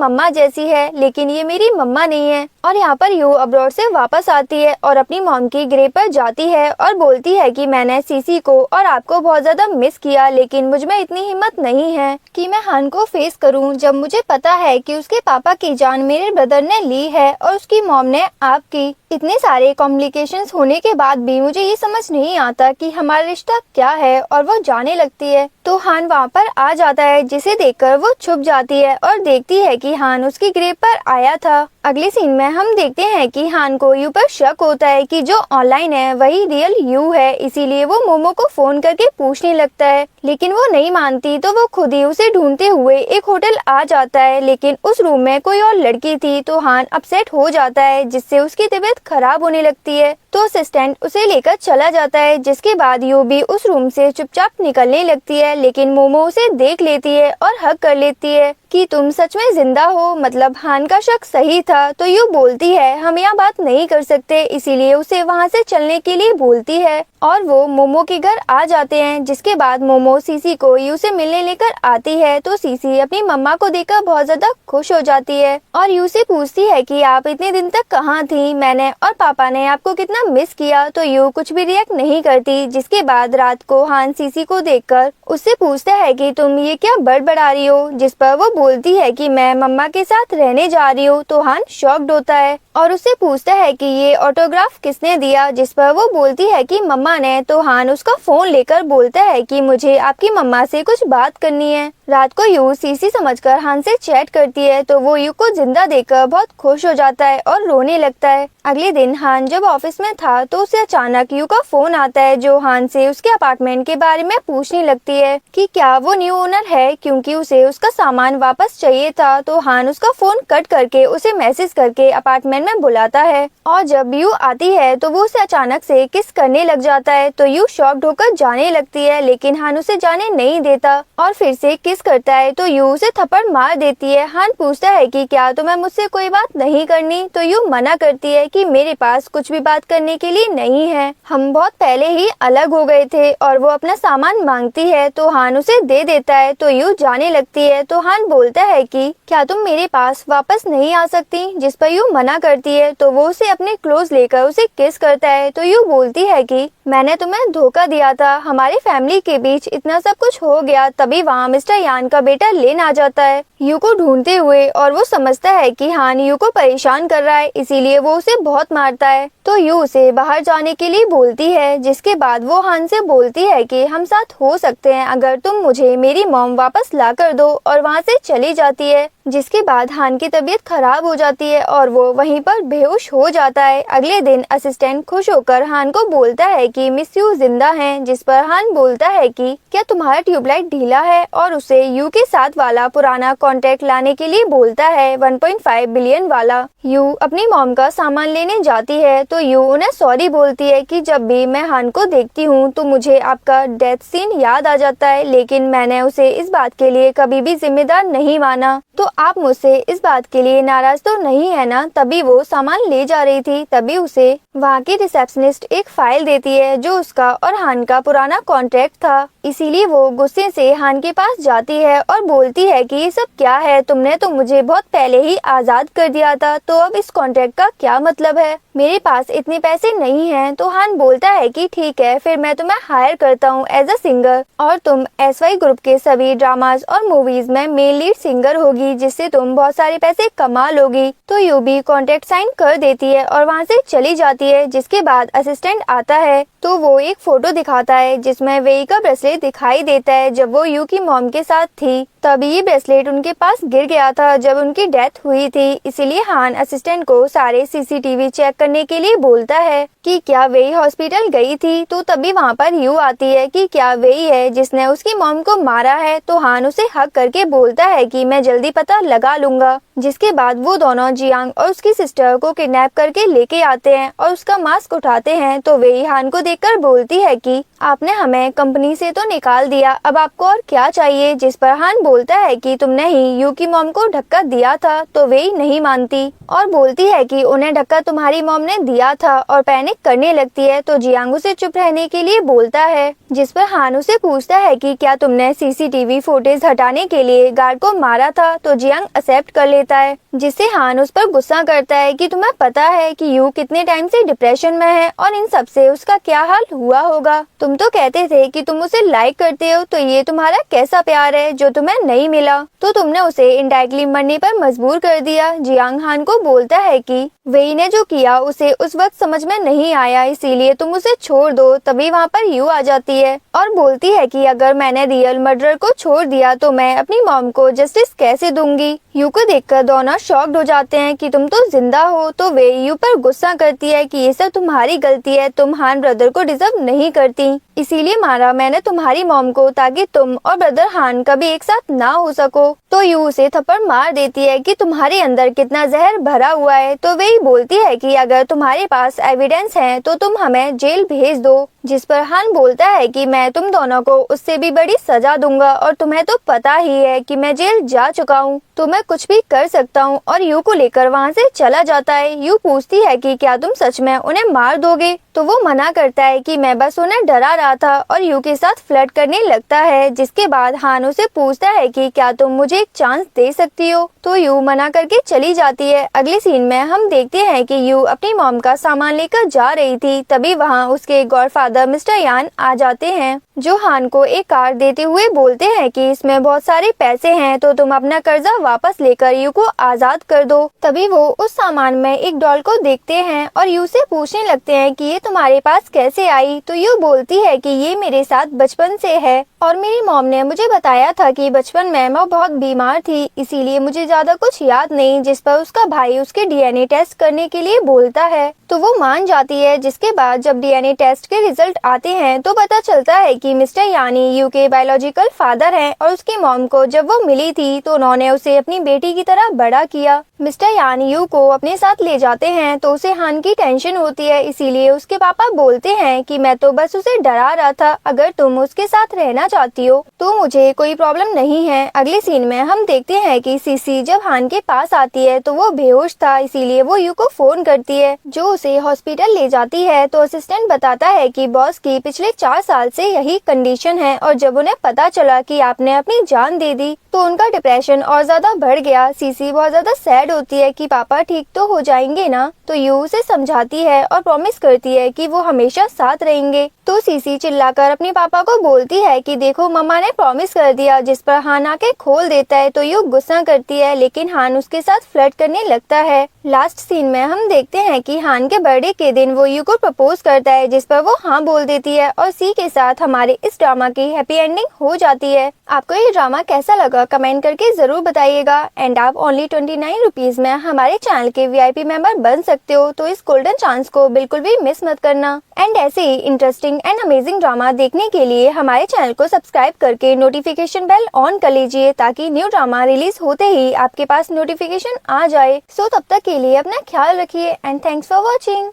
[SPEAKER 1] मम्मा जैसी है, लेकिन ये मेरी मम्मा नहीं है। और यहाँ पर यू अब्रॉड से वापस आती है और अपनी मॉम की ग्रेव पर जाती है और बोलती है कि मैंने सीसी को और आपको बहुत ज्यादा मिस किया, लेकिन मुझ में इतनी हिम्मत नहीं है कि मैं हान को फेस करूं, जब मुझे पता है कि उसके पापा की जान मेरे ब्रदर ने ली है और उसकी मॉम ने आपकी। इतने सारे कॉम्प्लिकेशंस होने के बाद भी मुझे ये समझ नहीं आता कि हमारा रिश्ता क्या है, और वो जाने लगती है। तो हान वहाँ पर आ जाता है, जिसे देखकर वो छुप जाती है और देखती है कि हान उसकी ग्रेव पर आया था। अगले सीन में हम देखते हैं कि हान को यू पर शक होता है कि जो ऑनलाइन है वही रियल यू है, इसीलिए वो मोमो को फोन करके पूछने लगता है, लेकिन वो नहीं मानती। तो वो खुद ही उसे ढूंढते हुए एक होटल आ जाता है, लेकिन उस रूम में कोई और लड़की थी। तो हान अपसेट हो जाता है, जिससे उसकी तबीयत खराब होने लगती है। तो असिस्टेंट उसे लेकर चला जाता है, जिसके बाद यू भी उस रूम से चुपचाप निकलने लगती है, लेकिन मोमो उसे देख लेती है और हक कर लेती है कि तुम सच में जिंदा हो, मतलब हान का शक सही था। तो यू बोलती है हम यहाँ बात नहीं कर सकते, इसीलिए उसे वहाँ से चलने के लिए बोलती है और वो मोमो के घर आ जाते हैं। जिसके बाद मोमो सीसी को यू से मिलने लेकर आती है। तो सीसी अपनी मम्मा को देखकर बहुत ज्यादा खुश हो जाती है और यू से पूछती है कि आप इतने दिन तक कहाँ थी, मैंने और पापा ने आपको कितना मिस किया। तो यू कुछ भी रिएक्ट नहीं करती। जिसके बाद रात को हान सीसी को देखकर उससे पूछता है कि तुम ये क्या बड़बड़ा रही हो, जिस पर वो बोलती है कि मैं मम्मा के साथ रहने जा रही हूँ। तो हान शॉक्ड होता है और उससे पूछता है कि ये ऑटोग्राफ किसने दिया, जिस पर वो बोलती है कि मम्मा ने। तो हान उसका फोन लेकर बोलता है कि मुझे आपकी मम्मा से कुछ बात करनी है। रात को यू सीसी समझकर हान से चैट करती है, तो वो यू को जिंदा देखकर बहुत खुश हो जाता है और रोने लगता है। अगले दिन हान जब ऑफिस में था तो उसे अचानक यू का फोन आता है, जो हान से उसके अपार्टमेंट के बारे में पूछने लगती है कि क्या वो न्यू ओनर है, क्योंकि उसे उसका सामान वापस चाहिए था। तो हान उसका फोन कट करके उसे मैसेज करके अपार्टमेंट रेस्टोरेंट में बुलाता है और जब यू आती है तो वो उसे अचानक से किस करने लग जाता है। तो यू शॉक्ड होकर जाने लगती है, लेकिन हान उसे जाने नहीं देता और फिर से किस करता है। तो यू उसे थप्पड़ मार देती है। हान पूछता है कि क्या तुम्हें मुझसे कोई बात नहीं करनी। तो यू मना करती है कि मेरे पास कुछ भी बात करने के लिए नहीं है, हम बहुत पहले ही अलग हो गए थे। और वो अपना सामान मांगती है तो हान उसे दे देता है। तो यू जाने लगती है तो हान बोलता है कि क्या तुम मेरे पास वापस नहीं आ सकती, जिस पर यू मना करती है। तो वो उसे अपने क्लोज लेकर उसे किस करता है। तो यू बोलती है कि मैंने तुम्हें धोखा दिया था, हमारी फैमिली के बीच इतना सब कुछ हो गया। तभी वहाँ मिस्टर यान का बेटा लेन आ जाता है यू को ढूंढते हुए और वो समझता है कि हान यू को परेशान कर रहा है, इसीलिए वो उसे बहुत मारता है। तो यू उसे बाहर जाने के लिए बोलती है, जिसके बाद वो हान से बोलती है कि हम साथ हो सकते हैं अगर तुम मुझे मेरी मॉम वापस ला कर दो, और वहाँ से चली जाती है। जिसके बाद हान की तबीयत खराब हो जाती है और वो वहीं पर बेहोश हो जाता है। अगले दिन असिस्टेंट खुश होकर हान को बोलता है कि मिस यू जिंदा हैं, जिस पर हान बोलता है कि क्या तुम्हारा ट्यूबलाइट ढीला है, और उसे यू के साथ वाला पुराना कॉन्ट्रैक्ट लाने के लिए बोलता है 1.5 बिलियन वाला। यू अपनी मॉम का सामान लेने जाती है तो यू उन्हें सॉरी बोलती है कि जब भी मैं हान को देखती हूँ तो मुझे आपका डेथ सीन याद आ जाता है, लेकिन मैंने उसे इस बात के लिए कभी भी जिम्मेदार नहीं माना। तो आप मुझसे इस बात के लिए नाराज तो नहीं है ना। तभी वो सामान ले जा रही थी, तभी उसे वहाँ की रिसेप्शनिस्ट एक फाइल देती है जो उसका और हान का पुराना कॉन्ट्रैक्ट था। इसीलिए वो गुस्से से हान के पास जाती है और बोलती है कि ये सब क्या है, तुमने तो मुझे बहुत पहले ही आजाद कर दिया था, तो अब इस कॉन्ट्रैक्ट का क्या मतलब है, मेरे पास इतने पैसे नहीं हैं। तो हान बोलता है कि ठीक है, फिर मैं तुम्हें हायर करता हूँ एज अ सिंगर, और तुम SY ग्रुप के सभी ड्रामाज और मूवीज में मेन लीड सिंगर होगी, जिससे तुम बहुत सारे पैसे कमा लोगी। तो यू भी कॉन्ट्रैक्ट साइन कर देती है और वहाँ से चली जाती है। जिसके बाद असिस्टेंट आता है तो वो एक फोटो दिखाता है जिसमें वेई का ब्रेसलेट दिखाई देता है जब वो यू की मॉम के साथ थी। तभी ये ब्रेसलेट उनके पास गिर गया था जब उनकी डेथ हुई थी। इसीलिए हान असिस्टेंट को सारे CCTV चेक करने के लिए बोलता है कि क्या वेई हॉस्पिटल गई थी। तो तभी वहाँ पर यू आती है कि क्या वेई है जिसने उसकी मॉम को मारा है। तो हान उसे हक करके बोलता है कि मैं जल्दी पता लगा लूंगा। जिसके बाद वो दोनों जियांग और उसकी सिस्टर को किडनैप करके लेके आते हैं और उसका मास्क उठाते हैं। तो वेई हान को देखकर बोलती है कि आपने हमें कंपनी से तो निकाल दिया, अब आपको और क्या चाहिए। जिस पर हान बोलता है कि तुमने ही यू की मॉम को धक्का दिया था। तो वेई नहीं मानती और बोलती है कि उन्हें धक्का तुम्हारी मॉम ने दिया था, और पैनिक करने लगती है। तो जियांग उसे चुप रहने के लिए बोलता है। जिस पर हान उसे पूछता है कि क्या तुमने CCTV फुटेज हटाने के लिए गार्ड को मारा था। तो जियांग एक्सेप्ट कर लेता है, जिससे हान उस पर गुस्सा करता है कि तुम्हें पता है कि यू कितने टाइम से डिप्रेशन में है और इन सब से उसका क्या हाल हुआ होगा। तुम तो कहते थे कि तुम उसे लाइक करते हो, तो ये तुम्हारा कैसा प्यार है जो तुम्हें नहीं मिला। तो तुमने उसे इनडायरेक्टली मरने पर मजबूर कर दिया। जियांग हान को बोलता है कि वेई ने जो किया उसे उस वक्त समझ में नहीं आया, इसीलिए तुम उसे छोड़ दो। तभी वहाँ पर यू आ जाती है और बोलती है कि अगर मैंने रियल मर्डरर को छोड़ दिया तो मैं अपनी मॉम को जस्टिस कैसे दूंगी। यू को देखकर दोनों शॉक्ड हो जाते हैं कि तुम तो जिंदा हो। तो वे यू पर गुस्सा करती है कि ये सब तुम्हारी गलती है, तुम हान ब्रदर को डिजर्व नहीं करती, इसीलिए मारा मैंने तुम्हारी मॉम को ताकि तुम और ब्रदर हान कभी एक साथ ना हो सको। तो यू उसे थप्पड़ मार देती है कि तुम्हारे अंदर कितना जहर भरा हुआ है। तो वे बोलती है कि अगर तुम्हारे पास एविडेंस है तो तुम हमें जेल भेज दो। जिस पर हान बोलता है कि मैं तुम दोनों को उससे भी बड़ी सजा दूंगा, और तुम्हें तो पता ही है कि मैं जेल जा चुका हूँ, तो मैं कुछ भी कर सकता हूँ। और यू को लेकर वहाँ से चला जाता है। यू पूछती है कि क्या तुम सच में उन्हें मार दोगे। तो वो मना करता है कि मैं बस उन्हें डरा रहा था, और यू के साथ फ्लर्ट करने लगता है। जिसके बाद हान उसे पूछता है कि क्या तुम मुझे एक चांस दे सकती हो। तो यू मना करके चली जाती है। अगले सीन में हम देखते हैं कि यू अपनी मॉम का सामान लेकर जा रही थी। तभी वहाँ उसके गॉडफादर मिस्टर यान आ जाते हैं, जो हान को एक कार देते हुए बोलते हैं कि इसमें बहुत सारे पैसे हैं, तो तुम अपना कर्जा वापस लेकर यू को आजाद कर दो। तभी वो उस सामान में एक डॉल को देखते हैं और यू से पूछने लगते हैं कि ये तुम्हारे पास कैसे आई। तो यू बोलती है कि ये मेरे साथ बचपन से है, और मेरी मॉम ने मुझे बताया था कि बचपन में मैं बहुत बीमार थी, इसीलिए मुझे ज्यादा कुछ याद नहीं। जिस पर उसका भाई उसके DNA टेस्ट करने के लिए बोलता है, तो वो मान जाती है। जिसके बाद जब DNA टेस्ट के रिजल्ट आते हैं तो पता चलता है कि मिस्टर यानी यू के बायोलॉजिकल फादर हैं और उसकी मॉम को जब वो मिली थी तो उन्होंने उसे अपनी बेटी की तरह बड़ा किया। मिस्टर यान यू को अपने साथ ले जाते हैं तो उसे हान की टेंशन होती है, इसीलिए उसके पापा बोलते हैं कि मैं तो बस उसे डरा रहा था, अगर तुम उसके साथ रहना चाहती हो तो मुझे कोई प्रॉब्लम नहीं है। अगले सीन में हम देखते हैं कि सीसी जब हान के पास आती है तो वो बेहोश था, इसीलिए वो यू को फोन करती है जो उसे हॉस्पिटल ले जाती है। तो असिस्टेंट बताता है कि बॉस की पिछले 4 साल से यही कंडीशन है और जब उन्हें पता चला कि आपने अपनी जान दे दी तो उनका डिप्रेशन और ज्यादा बढ़ गया। सीसी बहुत ज्यादा सैड होती है कि पापा ठीक तो हो जाएंगे ना, तो यू उसे समझाती है और प्रॉमिस करती है कि वो हमेशा साथ रहेंगे। तो सीसी चिल्लाकर अपने पापा को बोलती है कि देखो मम्मा ने प्रॉमिस कर दिया, जिस पर हान आके खोल देता है तो यू गुस्सा करती है, लेकिन हान उसके साथ फ्लर्ट करने लगता है। लास्ट सीन में हम देखते हैं कि हान के बर्थडे के दिन वो यू को प्रपोज करता है, जिस पर वो हाँ बोल देती है और सी के साथ हमारे इस ड्रामा की हैप्पी एंडिंग हो जाती है। आपको ये ड्रामा कैसा लगा कमेंट करके जरूर बताइएगा। एंड आप ओनली 29 रुपीज में हमारे चैनल के VIP मेंबर बन सकते हो, तो इस गोल्डन चांस को बिल्कुल भी मिस मत करना। एंड ऐसे ही इंटरेस्टिंग एंड अमेजिंग ड्रामा देखने के लिए हमारे चैनल को सब्सक्राइब करके नोटिफिकेशन बेल ऑन कर लीजिए, ताकि न्यू ड्रामा रिलीज होते ही आपके पास नोटिफिकेशन आ जाए। सो तब तक के लिए अपना ख्याल रखिए एंड थैंक्स फॉर वॉचिंग।